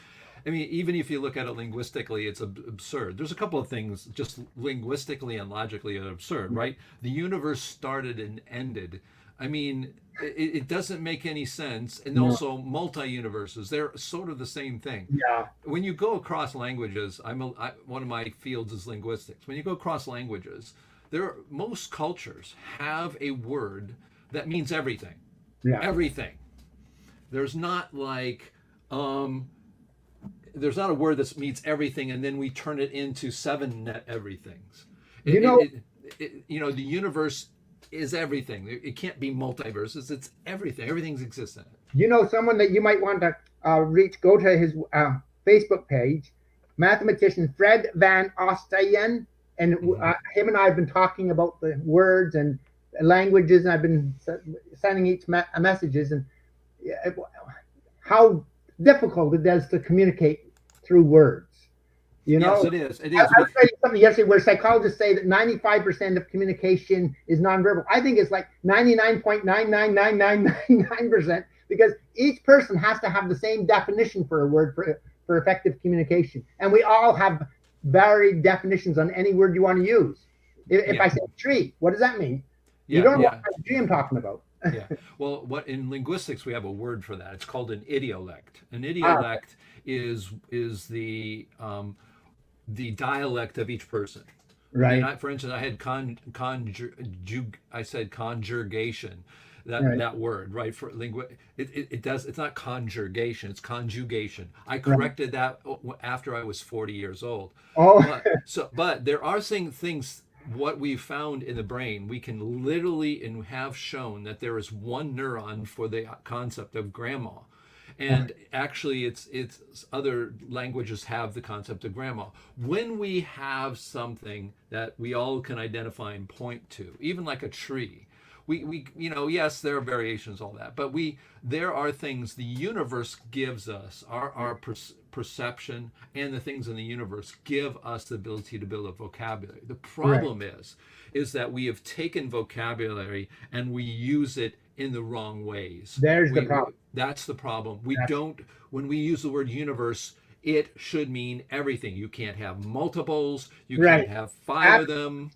Speaker 1: I mean, even if you look at it linguistically, it's absurd. There's a couple of things just linguistically and logically are absurd, right? The universe started and ended. I mean, it doesn't make any sense. And
Speaker 2: no,
Speaker 1: also, multi universes, they're sort of the same thing.
Speaker 2: yeah,
Speaker 1: When you go across languages, one of my fields is linguistics. When you go across languages, most cultures have a word that means everything.
Speaker 2: yeah.
Speaker 1: Everything. There's not like there's not a word that means everything and then we turn it into seven net everythings.
Speaker 2: You
Speaker 1: It,
Speaker 2: know,
Speaker 1: it, the universe is everything. It can't be multiverses. It's everything. Everything's existent.
Speaker 2: someone that you might want to reach. Go to his Facebook page, mathematician Fred van Ostayen, and
Speaker 1: Mm-hmm.
Speaker 2: him and I have been talking about the words and languages, and I've been sending each messages and how difficult it is to communicate through words. You
Speaker 1: Yes,
Speaker 2: know,
Speaker 1: it is. It
Speaker 2: I
Speaker 1: is.
Speaker 2: was reading something yesterday where psychologists say that 95% of communication is nonverbal. I think it's like 99.99999% because each person has to have the same definition for a word for effective communication. And we all have varied definitions on any word you want to use. If
Speaker 1: Yeah.
Speaker 2: I say tree, what does that mean? You
Speaker 1: Yeah.
Speaker 2: don't know what
Speaker 1: Yeah.
Speaker 2: kind of tree I'm talking about.
Speaker 1: Yeah. Well, what in linguistics we have a word for that. It's called an idiolect. An
Speaker 2: Ah,
Speaker 1: idiolect is the dialect of each person. And
Speaker 2: right,
Speaker 1: for instance, I had I said conjugation,
Speaker 2: right,
Speaker 1: that word, right? For it's not conjugation, it's conjugation. I
Speaker 2: right.
Speaker 1: corrected that after I was 40 years old.
Speaker 2: Oh,
Speaker 1: But there are things what we found in the brain, we can literally and have shown that there is one neuron for the concept of grandma. And actually it's other languages have the concept of grandma. When we have something that we all can identify and point to, even like a tree, we yes, there are variations, all that, but there are things the universe gives us, our perception and the things in the universe give us the ability to build a vocabulary. The
Speaker 2: right.
Speaker 1: problem is that we have taken vocabulary and we use it in the wrong ways.
Speaker 2: There's the problem.
Speaker 1: That's the problem. We
Speaker 2: That's
Speaker 1: don't When we use the word universe, it should mean everything. You can't have multiples, you
Speaker 2: right.
Speaker 1: can't have five
Speaker 2: Ab-
Speaker 1: of them.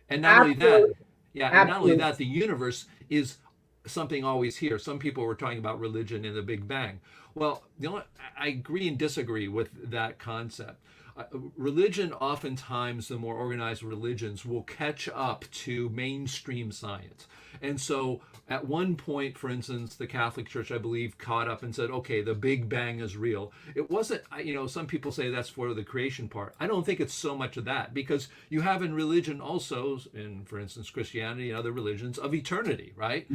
Speaker 1: And not only that,
Speaker 2: Absolutely,
Speaker 1: yeah, and not only
Speaker 2: absolutely.
Speaker 1: that, the universe is something always here. Some people were talking about religion in the Big Bang. Well, I agree and disagree with that concept. Religion, oftentimes, the more organized religions will catch up to mainstream science. And so, at one point, for instance, the Catholic Church, I believe, caught up and said, okay, the Big Bang is real. It wasn't, some people say that's for the creation part. I don't think it's so much of that because you have in religion also, in, for instance, Christianity and other religions, of eternity, right?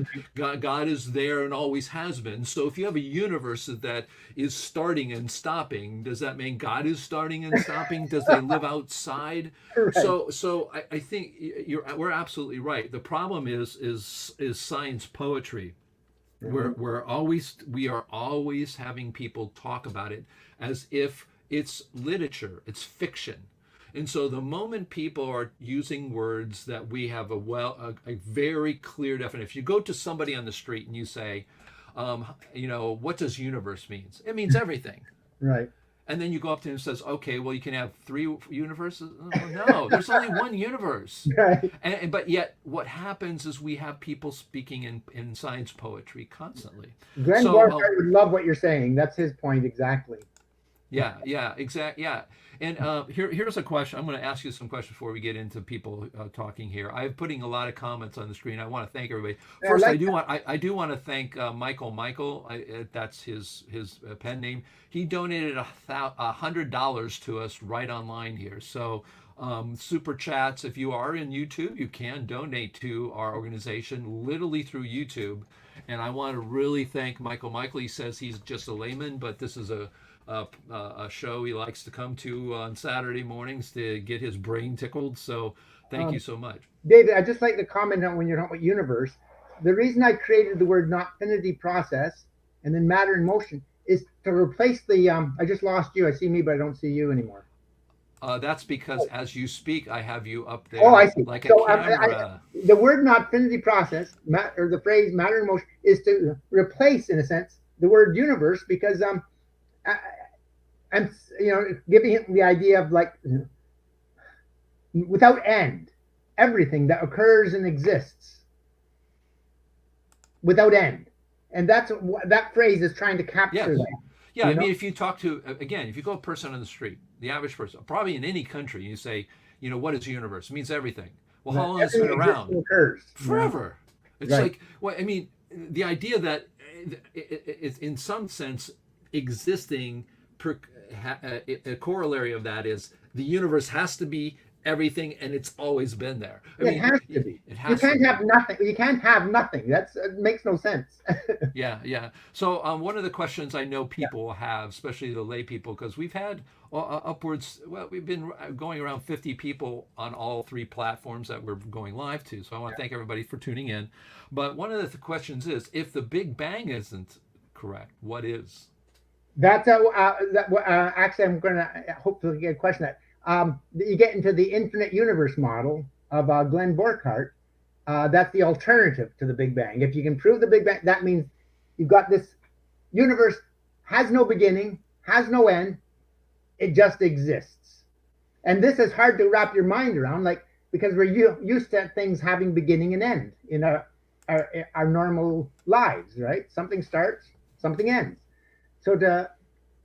Speaker 1: God is there and always has been. So if you have a universe that is starting and stopping, does that mean God is starting and stopping? Does they live outside?
Speaker 2: Right.
Speaker 1: I think we're absolutely right. The problem is science poetry.
Speaker 2: Mhm.
Speaker 1: We are always having people talk about it as if it's literature, it's fiction. And so the moment people are using words that we have a very clear definition, if you go to somebody on the street and you say, what does universe means? It means everything.
Speaker 2: Right.
Speaker 1: And then you go up to him and says, okay, well, you can have three universes. Oh, no, there's only one universe.
Speaker 2: Right.
Speaker 1: But yet, what happens is we have people speaking in science poetry constantly.
Speaker 2: Glenn
Speaker 1: So,
Speaker 2: Gorhart would love what you're saying. That's his point exactly.
Speaker 1: yeah, exactly, yeah. And here's a question. I'm going to ask you some questions before we get into people talking here. I'm putting a lot of comments on the screen. I want to thank everybody.
Speaker 2: I
Speaker 1: First,
Speaker 2: like
Speaker 1: I do want to thank Michael. That's his pen name. He donated $100 to us right online here. So super chats. If you are in YouTube, you can donate to our organization literally through YouTube. And I want to really thank Michael. Michael, he says he's just a layman, but this is a show he likes to come to on Saturday mornings to get his brain tickled. So thank you
Speaker 2: um,
Speaker 1: so much.
Speaker 2: David. I just like the comment on when you're talking about universe. the reason I created the word Notfinity Process and then matter in motion is to replace the. I just lost you. I see me, but I don't see you anymore.
Speaker 1: That's because as you speak, I have you up there
Speaker 2: Oh, I see.
Speaker 1: like a
Speaker 2: So
Speaker 1: camera.
Speaker 2: the word Notfinity Process, or the phrase matter in motion, is to replace, in a sense, the word universe, because I'm giving it the idea of like without end, everything that occurs and exists without end, and that's what that phrase is trying to capture.
Speaker 1: Yes.
Speaker 2: That.
Speaker 1: Yeah, I mean, if you talk to, again, if you go a person on the street, the average person, probably in any country, you say, what is the universe? It means everything. Well, how long has it been around?
Speaker 2: Occurs.
Speaker 1: Forever. It's
Speaker 2: right.
Speaker 1: like, well, I mean, the idea that it's in some sense existing, a corollary of that is the universe has to be everything, and it's always been there.
Speaker 2: It has to be. You can't have nothing. You can't have nothing. It makes no sense.
Speaker 1: Yeah. So one of the questions I know people have, especially the lay people, because we've had upwards, we've been going around 50 people on all 3 platforms that we're going live to. So I want to thank everybody for tuning in. But one of the questions is, if the Big Bang isn't correct, what is?
Speaker 2: That's actually, I'm going to hopefully get a question that. You get into the infinite universe model of Glenn Burkhardt. That's the alternative to the Big Bang. If you can prove the Big Bang, that means you've got this universe has no beginning, has no end. It just exists. And this is hard to wrap your mind around, because we're used to things having beginning and end in our normal lives, right? Something starts, something ends. So to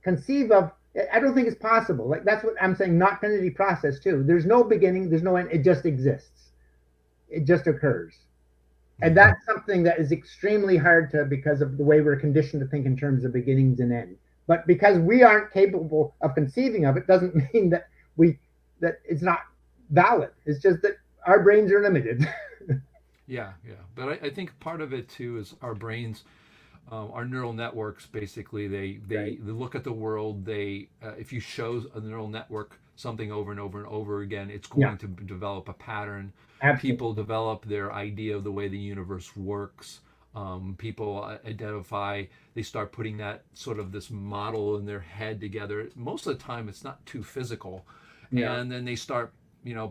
Speaker 2: conceive of, I don't think it's possible. That's what I'm saying. Notfinity Process too. There's no beginning. There's no end. It just exists. It just occurs, and that's something that is extremely hard to, because of the way we're conditioned to think in terms of beginnings and ends. But because we aren't capable of conceiving of it, doesn't mean that it's not valid. It's just that our brains are limited.
Speaker 1: Yeah. But I think part of it too is our brains. Our neural networks, basically, they look at the world. If you show a neural network something over and over and over again, it's going to develop a pattern.
Speaker 2: Absolutely.
Speaker 1: People develop their idea of the way the universe works. People identify, they start putting that sort of this model in their head together. Most of the time, it's not too physical. And then they start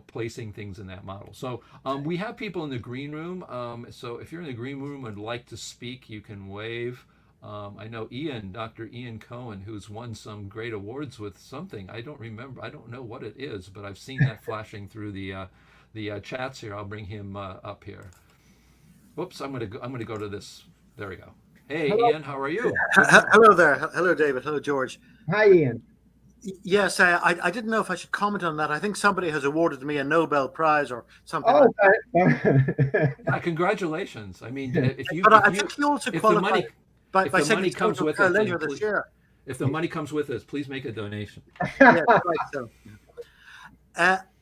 Speaker 1: placing things in that model. So we have people in the green room. So if you're in the green room and would like to speak, you can wave. I know Dr. Ian Coyne, who's won some great awards with something. I don't remember. I don't know what it is, but I've seen that flashing through the chats here. I'll bring him up here. Whoops, I'm gonna go to this. There we go. Hey, hello. Ian, how are you?
Speaker 3: Hello there. Hello, David. Hello, George.
Speaker 2: Hi, Ian.
Speaker 3: Yes, I didn't know if I should comment on that. I think somebody has awarded me a Nobel Prize or something.
Speaker 2: Oh,
Speaker 3: like that.
Speaker 1: Congratulations! I mean,
Speaker 3: I think you also qualify by saying
Speaker 1: money comes with
Speaker 3: it later this year.
Speaker 1: If the money comes with us, please make a donation.
Speaker 3: Yes, right. So,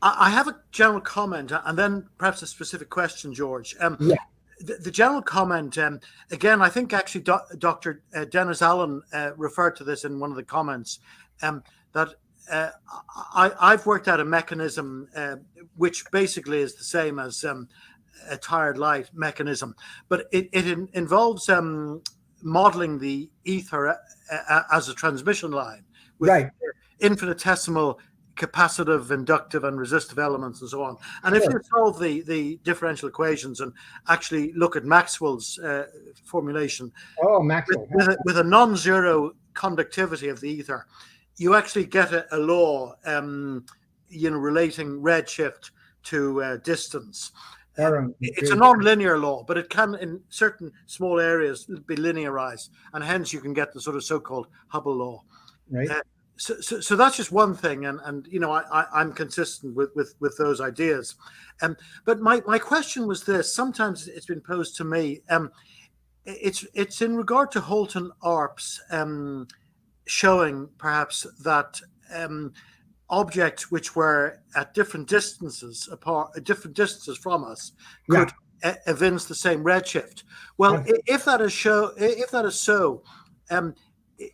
Speaker 3: I have a general comment and then perhaps a specific question, George. The general comment, again, I think actually Dr. Dennis Allen referred to this in one of the comments. That I've worked out a mechanism which basically is the same as a tired light mechanism, but it involves modeling the ether as a transmission line with infinitesimal capacitive, inductive, and resistive elements, and so on. And if you solve the differential equations and actually look at Maxwell's formulation, with a non-zero conductivity of the ether, you actually get a law, relating redshift to distance. It's a non-linear law, but it can, in certain small areas, be linearized, and hence you can get the sort of so-called Hubble law.
Speaker 2: Right.
Speaker 3: So that's just one thing, and I'm consistent with those ideas. But my question was this. Sometimes it's been posed to me. It's in regard to Holton Arp's showing perhaps that objects which were at different distances from us could evince the same redshift. Well, if that is so,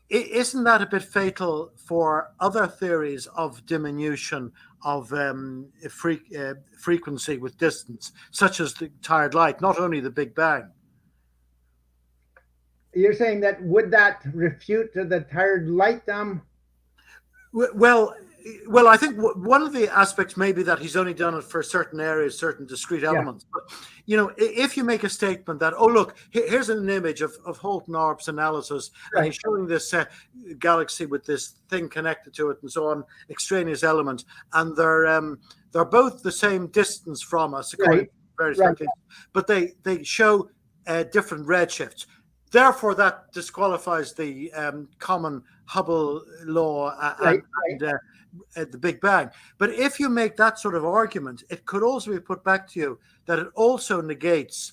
Speaker 3: isn't that a bit fatal for other theories of diminution of frequency with distance, such as the tired light, not only the Big Bang?
Speaker 2: you're saying that would that refute the tired light?
Speaker 3: Well, well, I think one of the aspects may be that he's only done it for certain areas, certain discrete elements. But, you know, if you make a statement that, oh, look, here's an image of Holton Arp's analysis, and he's showing this galaxy with this thing connected to it and so on, extraneous element, and they're both the same distance from us, according to various calculations, but they show different redshifts. Therefore, that disqualifies the common Hubble law and the Big Bang. But if you make that sort of argument, it could also be put back to you that it also negates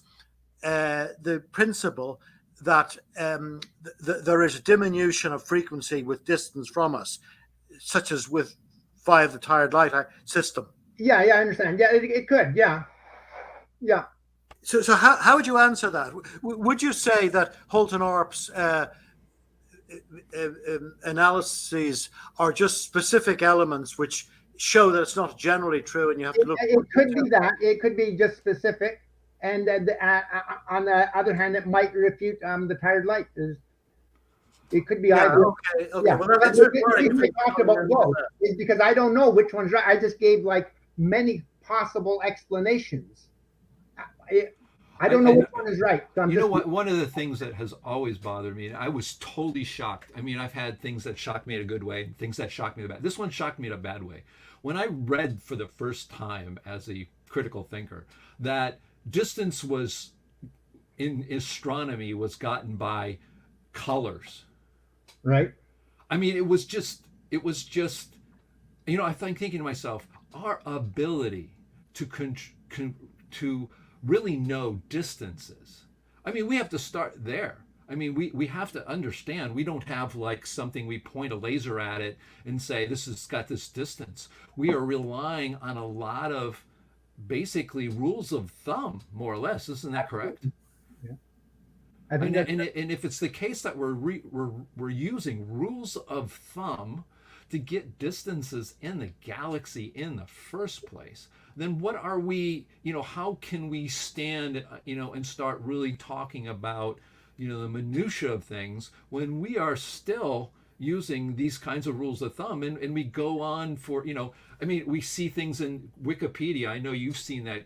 Speaker 3: the principle that there is a diminution of frequency with distance from us, such as with via the tired light system.
Speaker 2: Yeah, I understand. Yeah, it could. Yeah.
Speaker 3: So how would you answer that? Would you say that Holton Arp's analyses are just specific elements which show that it's not generally true, and you have to look?
Speaker 2: It could be that. It could be just specific, and on the other hand, it might refute the tired light. It could be either.
Speaker 3: Okay.
Speaker 2: Yeah.
Speaker 3: Well, that's the
Speaker 2: reason we talked about both is because I don't know which one's right. I just gave like many possible explanations. I don't know which one is right. So
Speaker 1: you know what? One of the things that has always bothered me, and I was totally shocked. I mean, I've had things that shocked me in a good way, and things that shocked me in a bad. This one shocked me in a bad way. When I read for the first time as a critical thinker that distance was in astronomy was gotten by colors.
Speaker 2: Right.
Speaker 1: I mean, it was just, you know, I'm thinking to myself, our ability to really know distances. I mean, we have to start there. I mean, we have to understand. We don't have like something we point a laser at it and say, this has got this distance. We are relying on a lot of basically rules of thumb, more or less. Isn't that correct?
Speaker 2: Yeah.
Speaker 1: And if it's the case that we're using rules of thumb to get distances in the galaxy in the first place, then what are we, you know, how can we stand, you know, and start really talking about, you know, the minutia of things when we are still using these kinds of rules of thumb, and we go on for, you know, I mean, we see things in Wikipedia. I know you've seen that,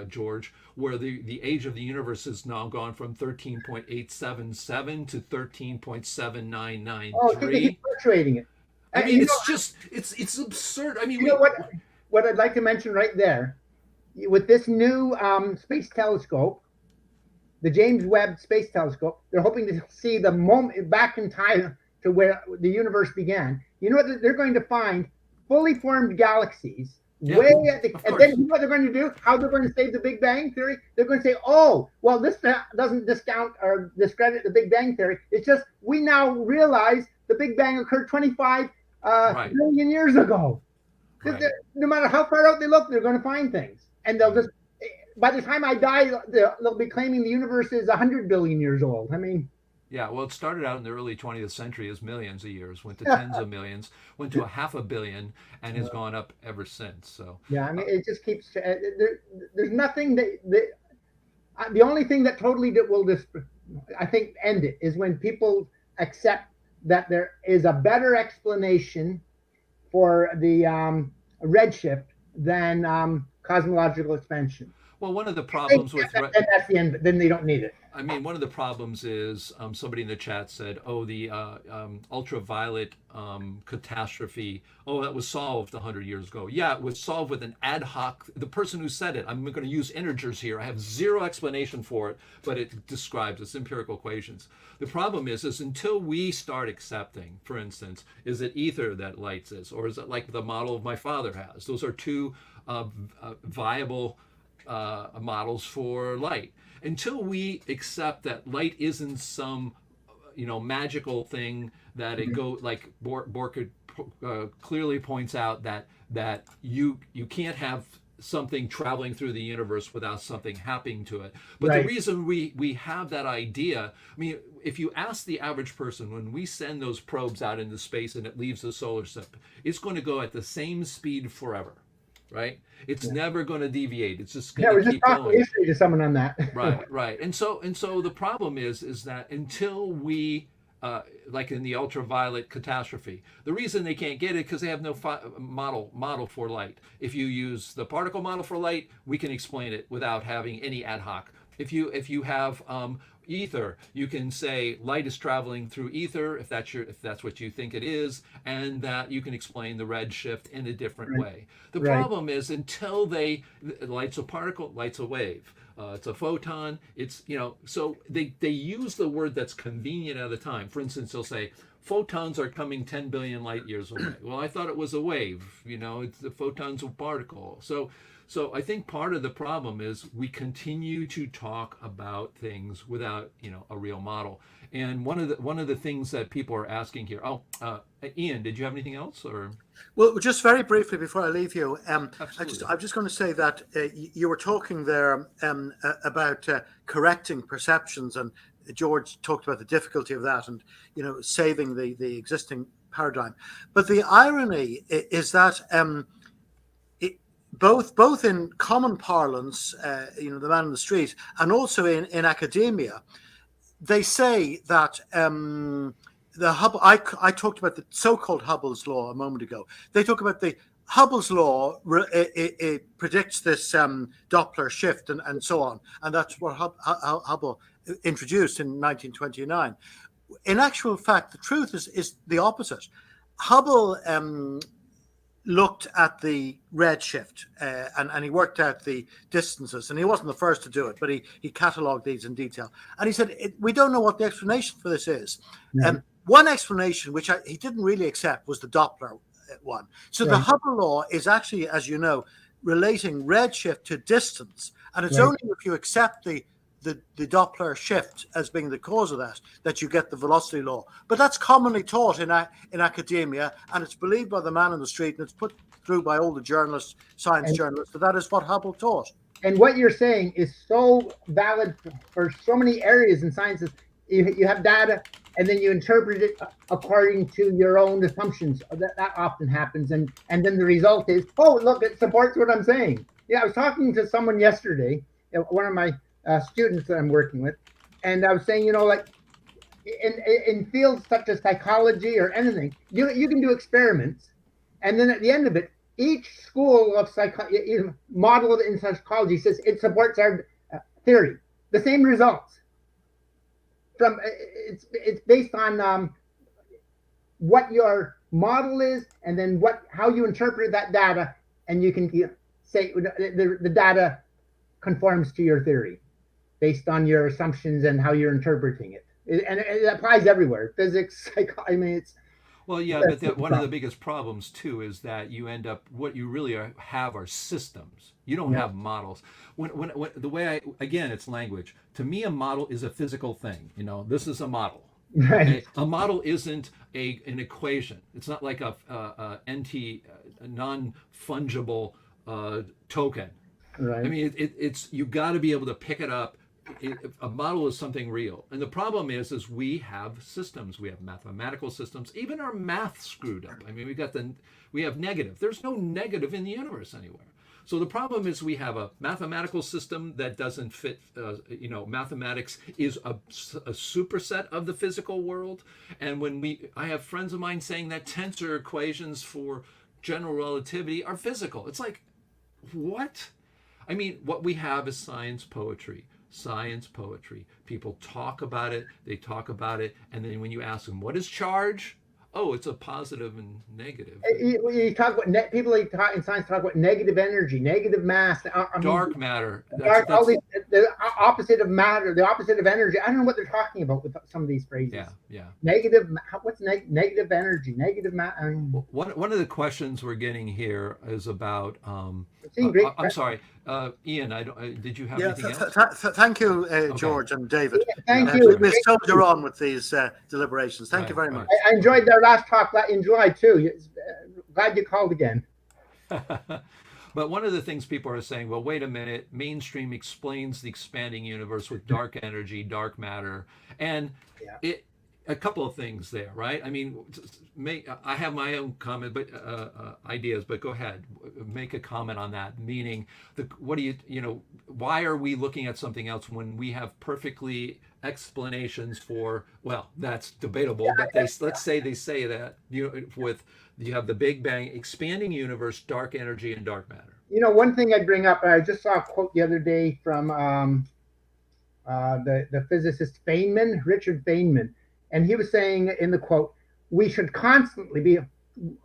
Speaker 1: George, where the age of the universe has now gone from 13.877 to 13.7993.
Speaker 2: Oh, keep fluctuating it.
Speaker 1: I mean, it's absurd. I mean,
Speaker 2: you know what I'd like to mention right there, with this new space telescope, the James Webb Space Telescope, they're hoping to see the moment back in time to where the universe began. You know what they're going to find? Fully formed galaxies. Way at the, and then you know what they're going to do? How they're going to save the Big Bang Theory? They're going to say, oh, well, this doesn't discount or discredit the Big Bang Theory. It's just we now realize the Big Bang occurred 25 million years ago. Right. No matter how far out they look, they're going to find things. And they'll just, by the time I die, they'll be claiming the universe is 100 billion years old. I mean,
Speaker 1: yeah, well, it started out in the early 20th century as millions of years, went to tens of millions, went to 500 million, and has gone up ever since. So
Speaker 2: yeah, I mean, it just keeps. There's nothing the only thing that totally will I think end it is when people accept that there is a better explanation for the redshift than cosmological expansion.
Speaker 1: Well, one of the problems with
Speaker 2: and that's the end. Then they don't need it.
Speaker 1: I mean, one of the problems is somebody in the chat said, "Oh, the ultraviolet catastrophe. Oh, that was solved 100 years ago." Yeah, it was solved with an ad hoc. The person who said it, I'm going to use integers here. I have zero explanation for it, but it describes its empirical equations. The problem is until we start accepting, for instance, is it ether that lights us, or is it like the model of my father has? Those are two viable models for light. Until we accept that light isn't some, you know, magical thing that it go like Borka clearly points out that you can't have something traveling through the universe without something happening to it. But the reason we have that idea, I mean, if you ask the average person, when we send those probes out into space and it leaves the solar system, it's going to go at the same speed forever. right? It's never going to deviate. It's just
Speaker 2: Yeah,
Speaker 1: going
Speaker 2: we're
Speaker 1: to
Speaker 2: just
Speaker 1: keep
Speaker 2: talking
Speaker 1: going.
Speaker 2: history to someone on that.
Speaker 1: Right. And so the problem is that until we like in the ultraviolet catastrophe, the reason they can't get it because they have no model for light. If you use the particle model for light, we can explain it without having any ad hoc. If you have ether, you can say light is traveling through ether if that's what you think it is, and that you can explain the redshift in a different
Speaker 2: Right.
Speaker 1: way. The
Speaker 2: Right.
Speaker 1: problem is until light's a particle, light's a wave. It's a photon. It's so they use the word that's convenient at the time. For instance, they'll say photons are coming 10 billion light years away. Well, I thought it was a wave. It's the photon's a particle. So I think part of the problem is we continue to talk about things without a real model. And one of the things that people are asking here. Oh, Ian, did you have anything else or?
Speaker 3: Well, just very briefly before I leave you,
Speaker 1: Absolutely.
Speaker 3: I'm just going to say that you were talking there about correcting perceptions, and George talked about the difficulty of that, and saving the existing paradigm. But the irony is that both in common parlance, the man in the street, and also in academia, they say that the Hubble. I talked about the so-called Hubble's law a moment ago. They talk about the Hubble's law. It predicts this Doppler shift and so on, and that's what Hubble introduced in 1929. In actual fact, the truth is the opposite. Hubble looked at the redshift and he worked out the distances, and he wasn't the first to do it, but he catalogued these in detail, and he said we don't know what the explanation for this is. One explanation which he didn't really accept was the Doppler one. So the Hubble law is actually, as you know, relating redshift to distance, and it's only if you accept the Doppler shift as being the cause of that you get the velocity law. But that's commonly taught in academia, and it's believed by the man in the street, and it's put through by all the journalists, science journalists, that is what Hubble taught.
Speaker 2: And what you're saying is so valid for so many areas in sciences. You have data, and then you interpret it according to your own assumptions. That often happens, and then the result is, oh, look, it supports what I'm saying. Yeah, I was talking to someone yesterday, one of my students that I'm working with, and I was saying, like in fields such as psychology or anything, you can do experiments, and then at the end of it, each school of model in psychology says it supports our theory. The same results. It's based on what your model is, and then how you interpret that data, and you can say the data conforms to your theory based on your assumptions and how you're interpreting it. And it applies everywhere. Physics, it's.
Speaker 1: Well, yeah, but one of the biggest problems too is that you end up what you really have are systems. You don't have models. When the way again, it's language. To me, a model is a physical thing. This is a model.
Speaker 2: Right.
Speaker 1: Okay? A model isn't an equation. It's not like a non-fungible token.
Speaker 2: Right.
Speaker 1: I mean, it's you got to be able to pick it up. A model is something real, and the problem is we have systems. We have mathematical systems. Even our math screwed up. I mean, we have negative. There's no negative in the universe anywhere. So the problem is we have a mathematical system that doesn't fit. Mathematics is a superset of the physical world. And I have friends of mine saying that tensor equations for general relativity are physical. It's like, what? I mean, what we have is science poetry. People talk about it, and then when you ask them, what is charge? Oh, it's a positive and negative.
Speaker 2: You talk about people in science talk about negative energy, negative mass,
Speaker 1: dark matter.
Speaker 2: The opposite of matter, the opposite of energy. I don't know what they're talking about with some of these phrases.
Speaker 1: Yeah.
Speaker 2: Negative. What's negative energy? Negative matter.
Speaker 1: One of the questions we're getting here is about. I'm sorry, Ian. Did you have anything else?
Speaker 3: Thank you, George and David.
Speaker 2: Yeah, thank you.
Speaker 3: We'll soldier on with these deliberations. Thank you very much.
Speaker 2: I enjoyed their last talk in July too. Glad you called again.
Speaker 1: But one of the things people are saying, well, wait a minute, mainstream explains the expanding universe with dark energy, dark matter, and a couple of things there, right? I mean, I have my own comment, but ideas. But go ahead, make a comment on that. Meaning, what do you why are we looking at something else when we have perfectly explanations for? Well, that's debatable, but let's say they say that you have the Big Bang, expanding universe, dark energy, and dark matter.
Speaker 2: One thing I'd bring up, I just saw a quote the other day from the physicist Feynman, Richard Feynman, and he was saying in the quote, we should constantly be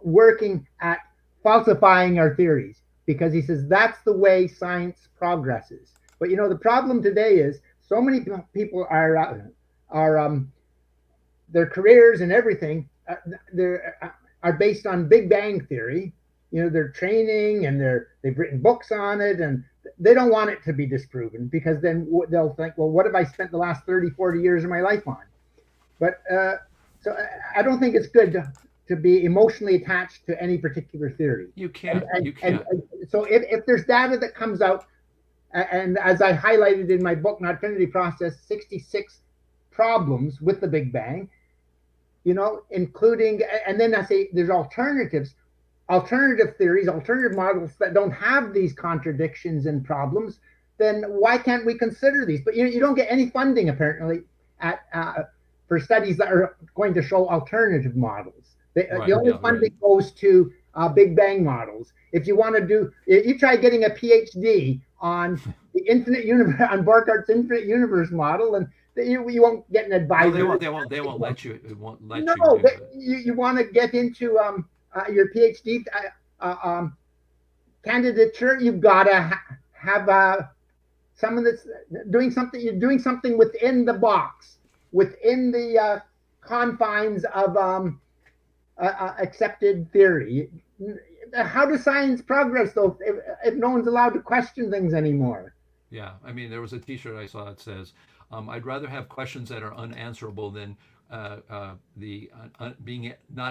Speaker 2: working at falsifying our theories, because he says that's the way science progresses. But the problem today is so many people are their careers and everything are based on Big Bang theory. Their training and they've written books on it, and they don't want it to be disproven, because then they'll think, well, what have I spent the last 30, 40 years of my life on? But so I don't think it's good to be emotionally attached to any particular theory.
Speaker 1: You can't.
Speaker 2: And so if there's data that comes out, and as I highlighted in my book, Notfinity Process, 66 problems with the Big Bang, including, and then I say there's alternative theories, alternative models that don't have these contradictions and problems, then why can't we consider these? But you don't get any funding apparently for studies that are going to show alternative models. The only funding goes to Big Bang models. If you want to you try getting a PhD on the infinite universe, on Borchart's infinite universe model, and you won't get an advisor.
Speaker 1: No, they won't let you. It won't let you.
Speaker 2: No, you want to get into your PhD candidature, you've got to have someone that's doing something. You're doing something within the box, within the confines of accepted theory. How does science progress, though, if no one's allowed to question things anymore?
Speaker 1: Yeah, I mean, there was a T-shirt I saw that says, "I'd rather have questions that are unanswerable than not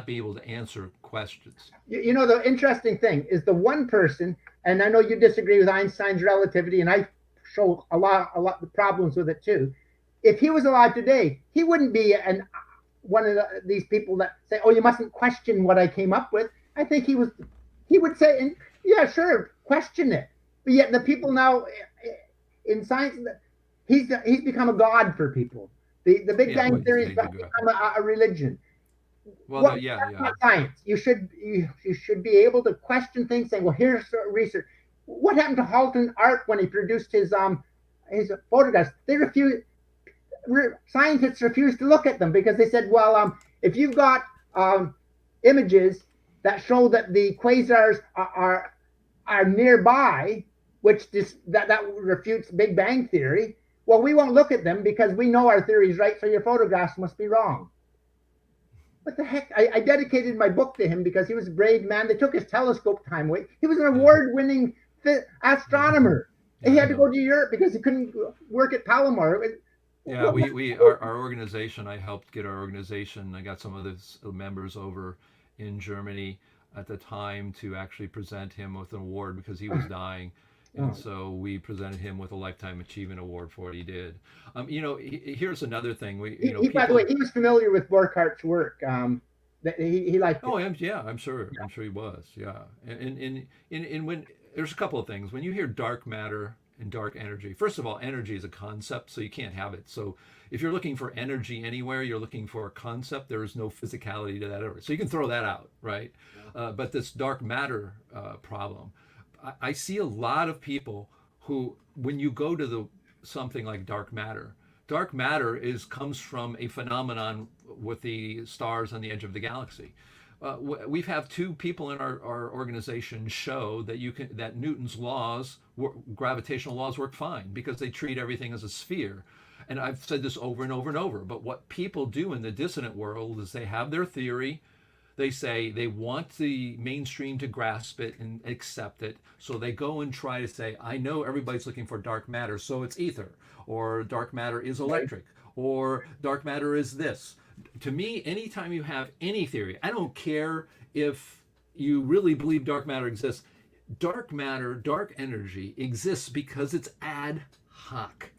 Speaker 1: be able to answer questions."
Speaker 2: The interesting thing is the one person, and I know you disagree with Einstein's relativity, and I show a lot of problems with it too. If he was alive today, he wouldn't be one of these people that say, "Oh, you mustn't question what I came up with." I think he would say, "Yeah, sure, question it." But yet the people now in science, he's become a god for people. The Big Bang theory has become a religion.
Speaker 1: Well,
Speaker 2: Not science. You should be able to question things, saying, "Well, here's research." What happened to Halton Art when he produced his photographs? Scientists refused to look at them because they said, "Well, if you've got images that show that the quasars are nearby, which that refutes Big Bang theory, well, we won't look at them because we know our theory is right, so your photographs must be wrong." What the heck? I dedicated my book to him because he was a brave man. They took his telescope time away. He was an award-winning astronomer. He had to go to Europe because he couldn't work at Palomar.
Speaker 1: Yeah, our organization, I helped get our organization. I got some of the members over in Germany at the time to actually present him with an award because he was dying. And so we presented him with a Lifetime Achievement Award for what he did. Here's another thing.
Speaker 2: By the way, he was familiar with Borchart's work. He liked it.
Speaker 1: Oh, I'm sure. I'm sure he was. Yeah. And when there's a couple of things. When you hear dark matter and dark energy, first of all, energy is a concept, so you can't have it. So if you're looking for energy anywhere, you're looking for a concept. There is no physicality to that ever. So you can throw that out, right? But this dark matter problem, I see a lot of people who, when you go to something like dark matter comes from a phenomenon with the stars on the edge of the galaxy. We've had two people in our organization show that Newton's laws, gravitational laws, work fine because they treat everything as a sphere. And I've said this over and over and over. But what people do in the dissonant world is they have their theory. They say they want the mainstream to grasp it and accept it. So they go and try to say, I know everybody's looking for dark matter, so it's ether, or dark matter is electric, or dark matter is this. To me, anytime you have any theory, I don't care if you really believe dark matter exists. Dark matter, dark energy exists because it's ad hoc.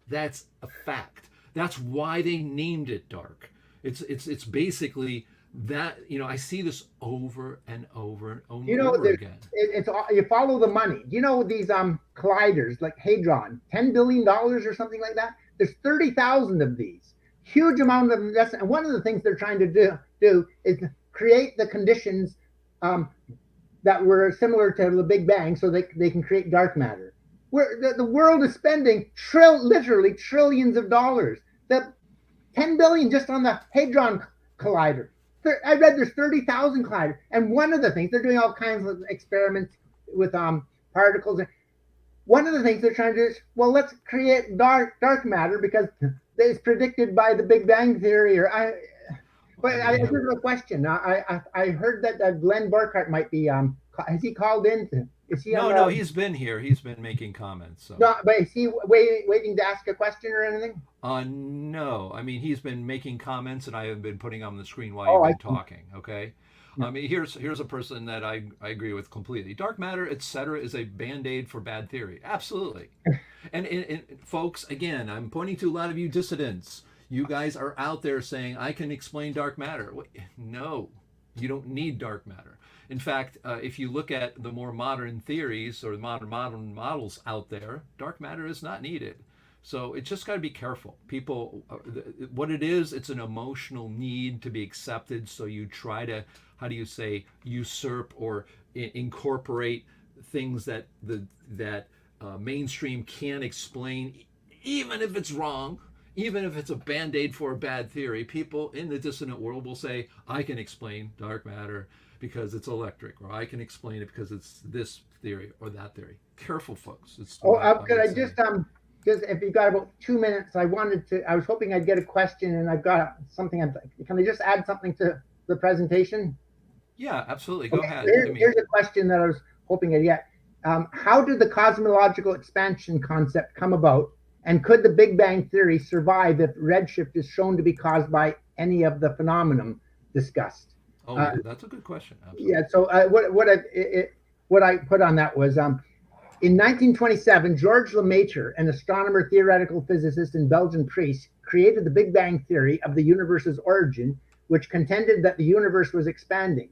Speaker 1: That's a fact. That's why they named it dark. It's basically that, I see this over and over and over again.
Speaker 2: It's you follow the money. You know, these colliders like Hadron, $10 billion or something like that. There's 30,000 of these. Huge amount of investment. And one of the things they're trying to do is create the conditions that were similar to the Big Bang, so they can create dark matter. Where the world is spending literally trillions of dollars. The 10 billion just on the Hadron Collider. I read there's 30,000 colliders. And one of the things, they're doing all kinds of experiments with particles. One of the things they're trying to do is, well, let's create dark matter because it's predicted by the Big Bang Theory. I heard a question. I heard that Glenn Burkhardt might be, has he called in? Is he
Speaker 1: no, he's been here. He's been making comments. So.
Speaker 2: No, but is he waiting to ask a question or anything?
Speaker 1: No. I mean, he's been making comments, and I have been putting on the screen while you've been talking. Okay. I mean, here's a person that I agree with completely. Dark matter, etc., is a band-aid for bad theory. Absolutely. and folks, again, I'm pointing to a lot of you dissidents. You guys are out there saying, I can explain dark matter. No, you don't need dark matter. In fact, if you look at the more modern theories or modern models out there, dark matter is not needed. So it's just got to be careful. People, what it is, it's an emotional need to be accepted. So you try to, how do you say, usurp or incorporate things that mainstream can't explain, even if it's wrong. Even if it's a band-aid for a bad theory, people in the dissident world will say, I can explain dark matter because it's electric, or I can explain it because it's this theory or that theory. Careful, folks.
Speaker 2: Could I just if you got about 2 minutes, I was hoping I'd get a question, and I've got something. Can I just add something to the presentation?
Speaker 1: Yeah, absolutely. Go ahead.
Speaker 2: Here's a question that I was hoping I'd get. How did the cosmological expansion concept come about? And could the Big Bang Theory survive if redshift is shown to be caused by any of the phenomenon discussed?
Speaker 1: Oh, that's a good question. Absolutely.
Speaker 2: Yeah. So what I put on that was in 1927, Georges Lemaitre, an astronomer, theoretical physicist, and Belgian priest, created the Big Bang Theory of the universe's origin, which contended that the universe was expanding.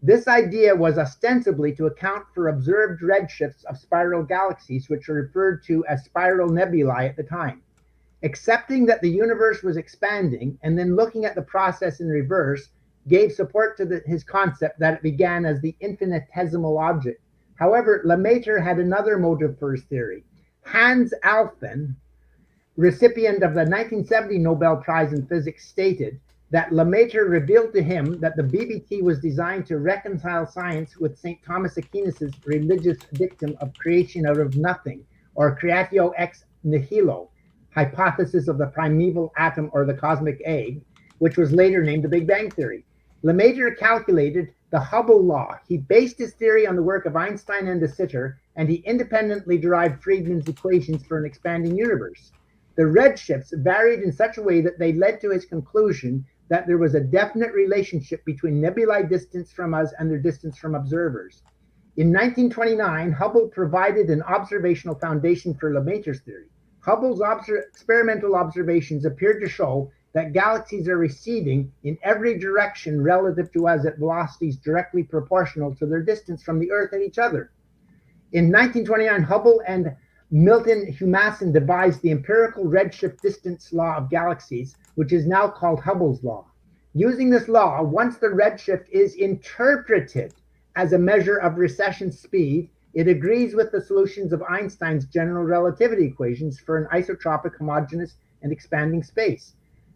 Speaker 2: This idea was ostensibly to account for observed redshifts of spiral galaxies, which were referred to as spiral nebulae at the time. Accepting that the universe was expanding and then looking at the process in reverse gave support to his concept that it began as the infinitesimal object. However, Lemaitre had another motive for his theory. Hans Alfvén, recipient of the 1970 Nobel Prize in Physics, stated that Lemaitre revealed to him that the BBT was designed to reconcile science with St. Thomas Aquinas' religious dictum of creation out of nothing, or creatio ex nihilo, hypothesis of the primeval atom or the cosmic egg, which was later named the Big Bang Theory. Lemaitre calculated the Hubble law. He based his theory on the work of Einstein and de Sitter, and he independently derived Friedmann's equations for an expanding universe. The redshifts varied in such a way that they led to his conclusion that there was a definite relationship between nebulae distance from us and their distance from observers. In 1929, Hubble provided an observational foundation for Lemaitre's theory. Hubble's experimental observations appeared to show that galaxies are receding in every direction relative to us at velocities directly proportional to their distance from the Earth and each other. In 1929, Hubble and Milton Humason devised the empirical redshift distance law of galaxies, which is now called Hubble's law. Using this law, once the redshift is interpreted as a measure of recession speed, it agrees with the solutions of Einstein's general relativity equations for an isotropic, homogeneous, and expanding space.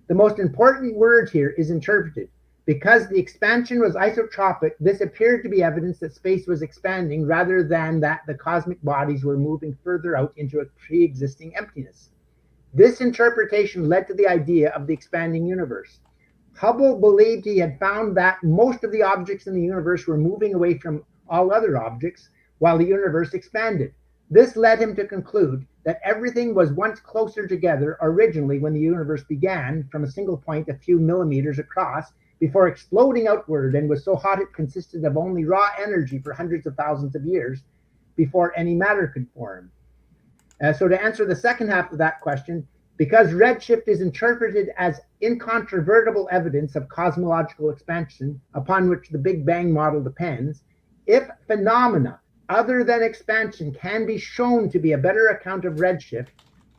Speaker 2: The most important word here is interpreted. Because the expansion was isotropic, this appeared to be evidence that space was expanding rather than that the cosmic bodies were moving further out into a pre-existing emptiness. This interpretation led to the idea of the expanding universe. Hubble believed he had found that most of the objects in the universe were moving away from all other objects while the universe expanded. This led him to conclude that everything was once closer together originally when the universe began from a single point a few millimeters across before exploding outward, and was so hot it consisted of only raw energy for hundreds of thousands of years before any matter could form. So to answer the second half of that question, Because redshift is interpreted as incontrovertible evidence of cosmological expansion upon which the Big Bang model depends, if phenomena other than expansion can be shown to be a better account of redshift,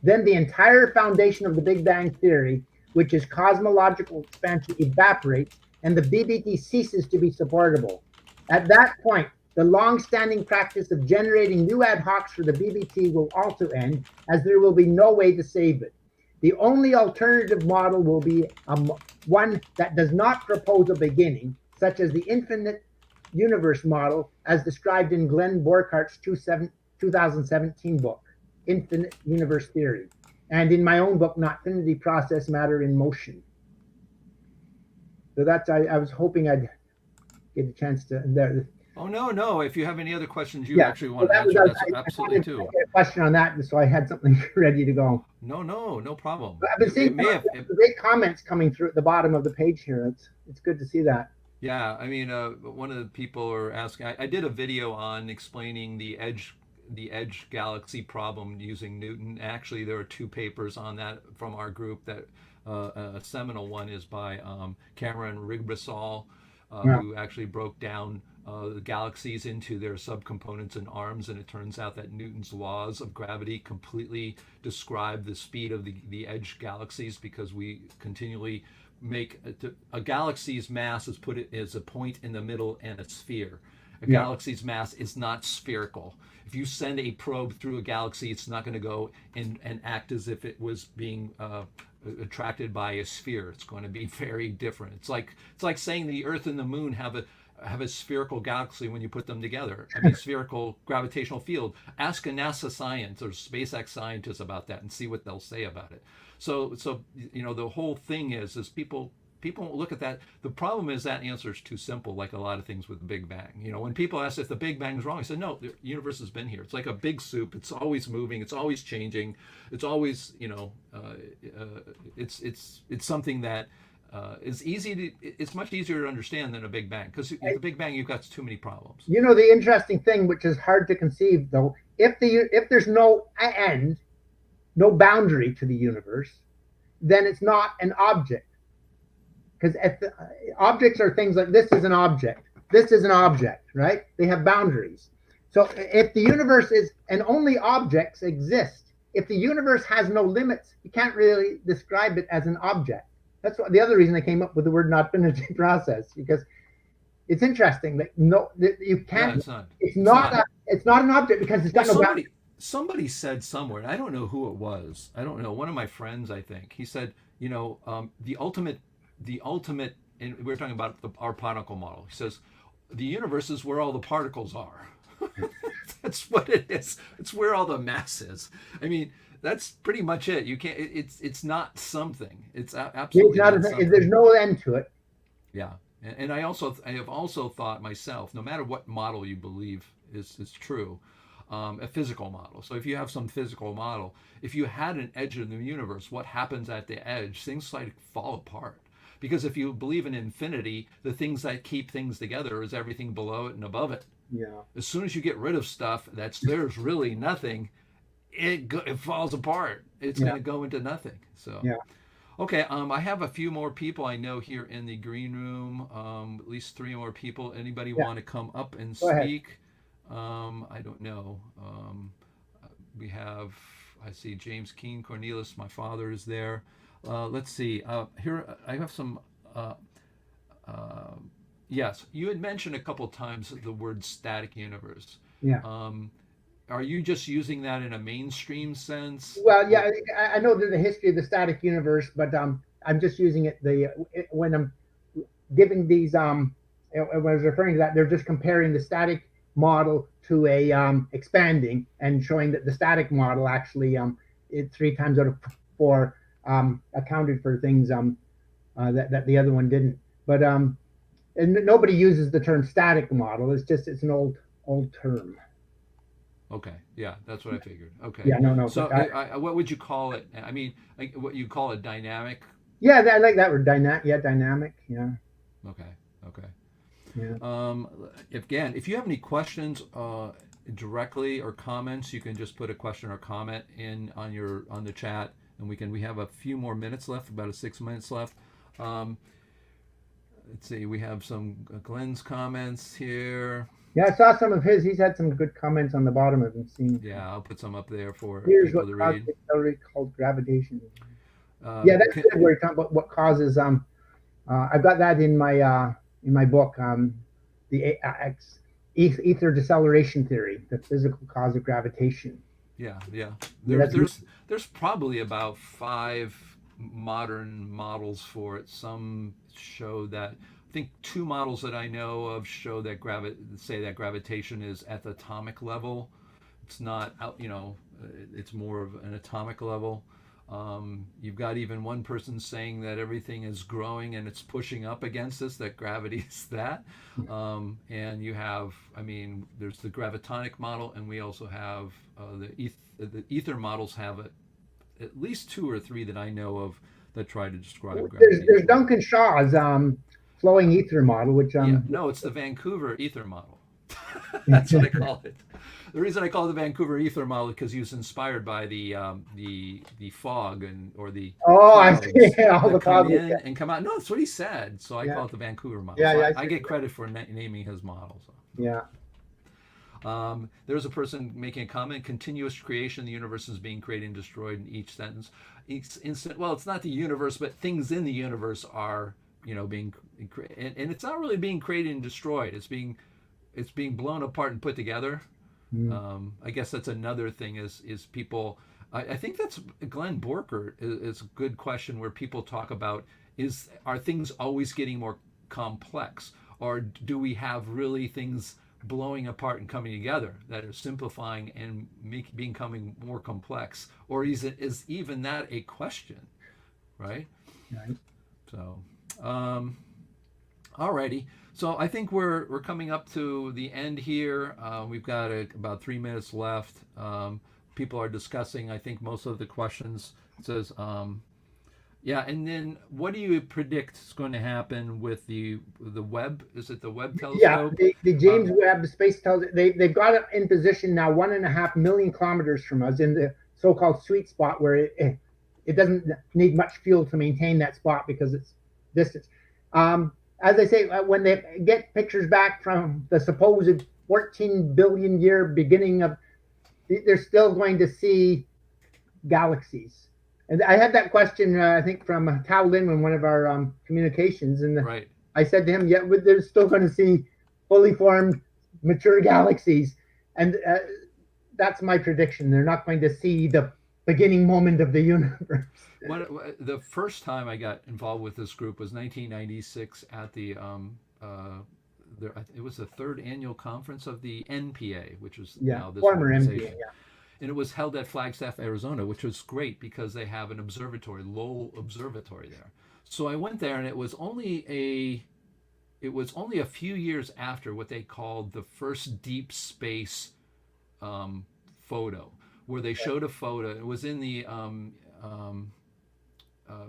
Speaker 2: then the entire foundation of the Big Bang theory, which is cosmological expansion, evaporates and the BBT ceases to be supportable. At that point, the long-standing practice of generating new ad hocs for the BBT will also end, as there will be no way to save it. The only alternative model will be one that does not propose a beginning, such as the infinite universe model as described in Glenn Borchart's 2017 book, Infinite Universe Theory, and in my own book, Notfinity Process, Matter in Motion. So that's, I was hoping I'd get a chance to, there.
Speaker 1: Oh, no. If you have any other questions you actually want to answer, that's absolutely too.
Speaker 2: I had a question on that, so I had something ready to go.
Speaker 1: No problem.
Speaker 2: I've been seeing great comments coming through at the bottom of the page here. It's good to see that.
Speaker 1: Yeah, I mean, one of the people are asking, I did a video on explaining the edge galaxy problem using Newton. Actually, there are 2 papers on that from our group. That a seminal one is by Cameron Rigbasol, who actually broke down the galaxies into their subcomponents and arms, and it turns out that Newton's laws of gravity completely describe the speed of the edge galaxies, because we continually make a galaxy's mass is put it as a point in the middle and a sphere. A galaxy's mass is not spherical. If you send a probe through a galaxy, it's not going to go and act as if it was being attracted by a sphere. It's going to be very different. It's like saying the Earth and the Moon have a spherical galaxy when you put them together. I mean, spherical gravitational field. Ask a NASA scientist or SpaceX scientist about that and see what they'll say about it. So the whole thing is people look at that. The problem is that answer is too simple, like a lot of things with the Big Bang. When people ask if the Big Bang is wrong, I said, no, the universe has been here. It's like a big soup. It's always moving. It's always changing. It's always, it's something that is it's much easier to understand than a Big Bang, because the Big Bang, you've got too many problems.
Speaker 2: The interesting thing, which is hard to conceive though, if there's no end, no boundary to the universe, then it's not an object. Because objects are things like this is an object, right? They have boundaries. So if the universe is, and only objects exist, if the universe has no limits, you can't really describe it as an object. That's the other reason I came up with the word Notfinity Process, because it's interesting that you can't. Yeah, it's not an object because it's got no boundary.
Speaker 1: Somebody said somewhere, and I don't know who it was. I don't know. One of my friends, I think, he said, the ultimate, and we were talking about our particle model. He says, the universe is where all the particles are. That's what it is. It's where all the mass is. I mean, that's pretty much it. You can't. It's not something. It's absolutely not something.
Speaker 2: There's no end to it.
Speaker 1: Yeah, and I have also thought myself, no matter what model you believe is true, a physical model. So if you have some physical model, if you had an edge in the universe, what happens at the edge? Things like fall apart. Because if you believe in infinity, the things that keep things together is everything below it and above it.
Speaker 2: Yeah.
Speaker 1: As soon as you get rid of stuff there's really nothing, it falls apart. It's going to go into nothing. So.
Speaker 2: Yeah.
Speaker 1: Okay, I have a few more people I know here in the green room, at least 3 more people. Anybody want to come up and speak? I don't know. We have, I see James Keene, Cornelius, my father is there. Let's see, here I have some, yes, you had mentioned a couple times the word static universe.
Speaker 2: Yeah.
Speaker 1: Are you just using that in a mainstream sense?
Speaker 2: Well, yeah, I know there's a history of the static universe, but I'm just using it when I'm giving these when I was referring to that, they're just comparing the static model to a expanding and showing that the static model actually it 3 times out of 4 accounted for things that the other one didn't. But and nobody uses the term static model. It's an old term.
Speaker 1: Okay, yeah, that's what I figured. Okay.
Speaker 2: Yeah, no.
Speaker 1: So, what would you call it? I mean, like what you call it, dynamic?
Speaker 2: Yeah, I like that word, dynamic. Yeah, dynamic. Yeah.
Speaker 1: Okay.
Speaker 2: Yeah.
Speaker 1: Again, if you have any questions directly or comments, you can just put a question or comment on the chat, and we have a few more minutes left, about 6 minutes left. Let's see, we have some Glenn's comments here.
Speaker 2: Yeah, I saw some of his. He's had some good comments on the bottom of him.
Speaker 1: Yeah, I'll put some up there for
Speaker 2: Here's
Speaker 1: people
Speaker 2: what
Speaker 1: to
Speaker 2: causes
Speaker 1: read.
Speaker 2: accelerate called gravitation. Yeah, that's good. Where you're talking about what causes. I've got that in my book. The ether deceleration theory, the physical cause of gravitation.
Speaker 1: Yeah. There's probably about 5 modern models for it. Some show that, I think 2 models that I know of show that gravitation is at the atomic level. It's not out, it's more of an atomic level. You've got even one person saying that everything is growing and it's pushing up against us, that gravity is that. And you have, there's the gravitonic model, and we also have the ether models have at least 2 or 3 that I know of that try to describe gravity.
Speaker 2: There's Duncan Shaw's flowing ether model, which
Speaker 1: no, it's the Vancouver ether model. That's what I call it. The reason I call it the Vancouver ether model is because he was inspired by the fog or the
Speaker 2: I see all the
Speaker 1: come
Speaker 2: clouds
Speaker 1: in and come out. No, that's what he said. So I call it the Vancouver model. So I get credit for naming his model. So.
Speaker 2: Yeah.
Speaker 1: There's a person making a comment: continuous creation. The universe is being created and destroyed in each sentence. Each instant. Well, it's not the universe, but things in the universe are being created, and it's not really being created and destroyed. It's being blown apart and put together. I guess that's another thing is people. I think that's Glenn Borker is a good question where people talk about are things always getting more complex, or do we have really things blowing apart and coming together that are simplifying and becoming more complex, or is even that a question, right? So alrighty. So I think we're coming up to the end here. We've got about 3 minutes left. People are discussing, I think, most of the questions. It says, and then what do you predict is going to happen with the Webb? Is it the Webb telescope?
Speaker 2: Yeah, the James Webb Space Telescope. They've got it in position now 1.5 million kilometers from us in the so-called sweet spot where it doesn't need much fuel to maintain that spot because it's distance. As I say, when they get pictures back from the supposed 14 billion year beginning of, they're still going to see galaxies. And I had that question, I think, from Tao Lin in one of our communications. And
Speaker 1: right.
Speaker 2: I said to him, they're still going to see fully formed, mature galaxies. And that's my prediction. They're not going to see the beginning moment of the universe.
Speaker 1: The first time I got involved with this group was 1996 at it was the 3rd annual conference of the NPA, which was now this
Speaker 2: former
Speaker 1: organization.
Speaker 2: NPA,
Speaker 1: And it was held at Flagstaff, Arizona, which was great because they have an observatory, Lowell Observatory there. So I went there, and it was only a few years after what they called the first deep space photo, where they showed a photo. It was in the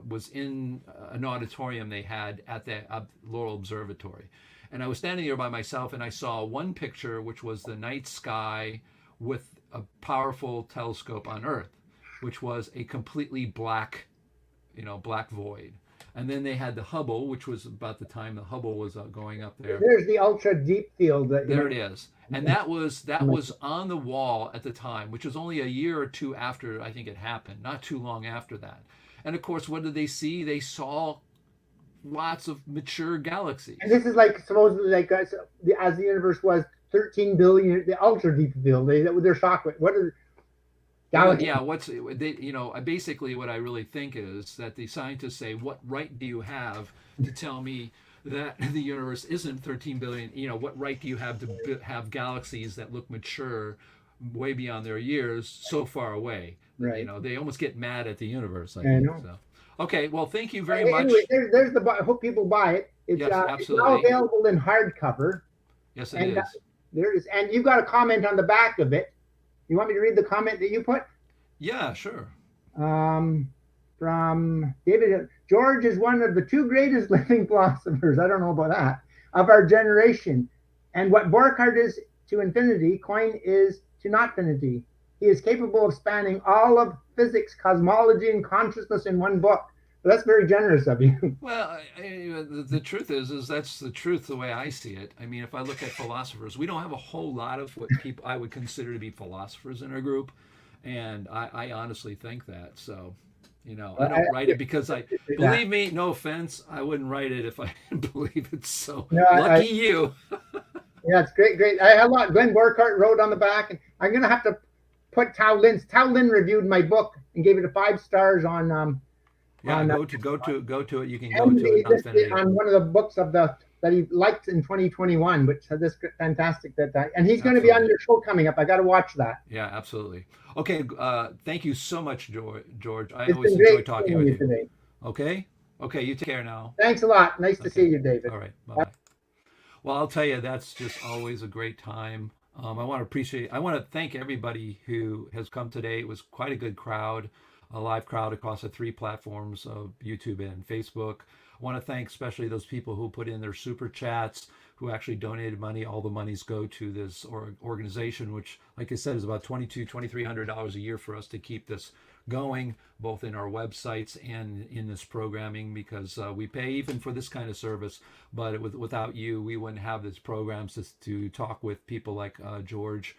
Speaker 1: was in an auditorium they had at the Laurel Observatory. And I was standing there by myself, and I saw one picture, which was the night sky with a powerful telescope on Earth, which was a completely black void. And then they had the Hubble, which was about the time the Hubble was going up there.
Speaker 2: There's the ultra deep field.
Speaker 1: There it is. And that was on the wall at the time, which was only a year or 2 after I think it happened, not too long after that. And of course, what did they see? They saw lots of mature galaxies.
Speaker 2: And this is like supposedly like as the universe was 13 billion, the ultra deep field. They're shocked with what are galaxies?
Speaker 1: Yeah, basically what I really think is that the scientists say, what right do you have to tell me that the universe isn't 13 billion? What right do you have to have galaxies that look mature way beyond their years so far away?
Speaker 2: Right.
Speaker 1: They almost get mad at the universe.
Speaker 2: I know.
Speaker 1: So. Okay, well, thank you very much.
Speaker 2: There's the book. I hope people buy it. It's now available in hardcover.
Speaker 1: Yes, it is.
Speaker 2: There is, and you've got a comment on the back of it. You want me to read the comment that you put?
Speaker 1: Yeah, sure.
Speaker 2: From David, George is one of the 2 greatest living philosophers. I don't know about that, of our generation. And what Borchardt is to infinity, Coyne is to notfinity. he is capable of spanning all of physics, cosmology, and consciousness in one book. So that's very generous of you.
Speaker 1: Well, the truth is that's the truth the way I see it. I mean, if I look at philosophers, we don't have a whole lot of what people I would consider to be philosophers in our group, and I honestly think that. So, I don't write it because I believe me. No offense, I wouldn't write it if I didn't believe it. So
Speaker 2: No,
Speaker 1: lucky you.
Speaker 2: Yeah, it's great, great. I had a lot. Glenn Borkart wrote on the back, and I'm gonna have to put Tao Lin's. Tao Lin reviewed my book and gave it a 5 stars on.
Speaker 1: Yeah,
Speaker 2: on,
Speaker 1: go to it. You can go to it.
Speaker 2: On one of the books that he liked in 2021, which had this fantastic and he's going to be on your show coming up. I got to watch that.
Speaker 1: Yeah, absolutely. Okay, thank you so much, George. I always enjoy talking with you
Speaker 2: today.
Speaker 1: Okay, you take care now.
Speaker 2: Thanks a lot. Nice to see you, David.
Speaker 1: All right, bye. Well, I'll tell you, that's just always a great time. I want to thank everybody who has come today. It was quite a good crowd. A live crowd across the 3 platforms of YouTube and Facebook. I want to thank especially those people who put in their super chats, who actually donated money. All the monies go to this organization, which, like I said, is about $2,300 a year for us to keep this going, both in our websites and in this programming, because we pay even for this kind of service. But without you, we wouldn't have these programs to talk with people like George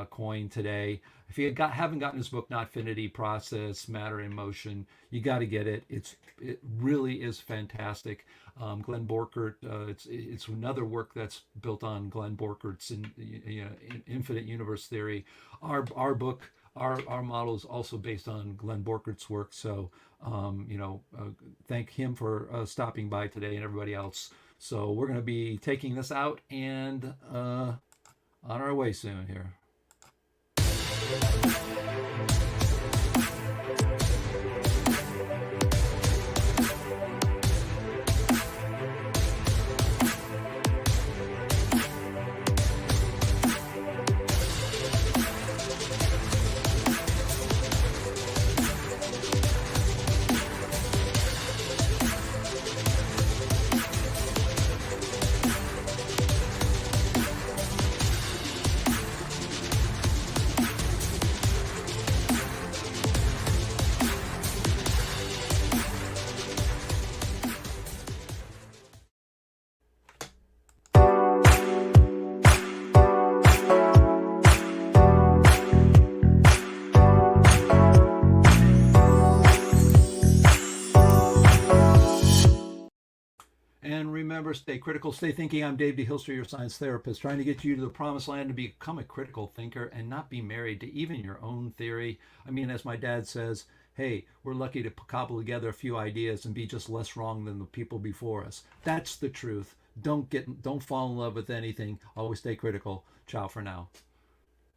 Speaker 1: Coyne today. If you haven't gotten his book, Notfinity Process, Matter in Motion, you got to get it. It really is fantastic. Glenn Borkert, it's another work that's built on Glenn Borkert's infinite universe theory. Our book, our model is also based on Glenn Borkert's work. So thank him for stopping by today and everybody else. So we're going to be taking this out and on our way soon here. And remember, stay critical, stay thinking. I'm Dave de Hilster, your science therapist, trying to get you to the promised land to become a critical thinker and not be married to even your own theory. I mean, as my dad says, hey, we're lucky to cobble together a few ideas and be just less wrong than the people before us. That's the truth. Don't fall in love with anything. Always stay critical. Ciao for now.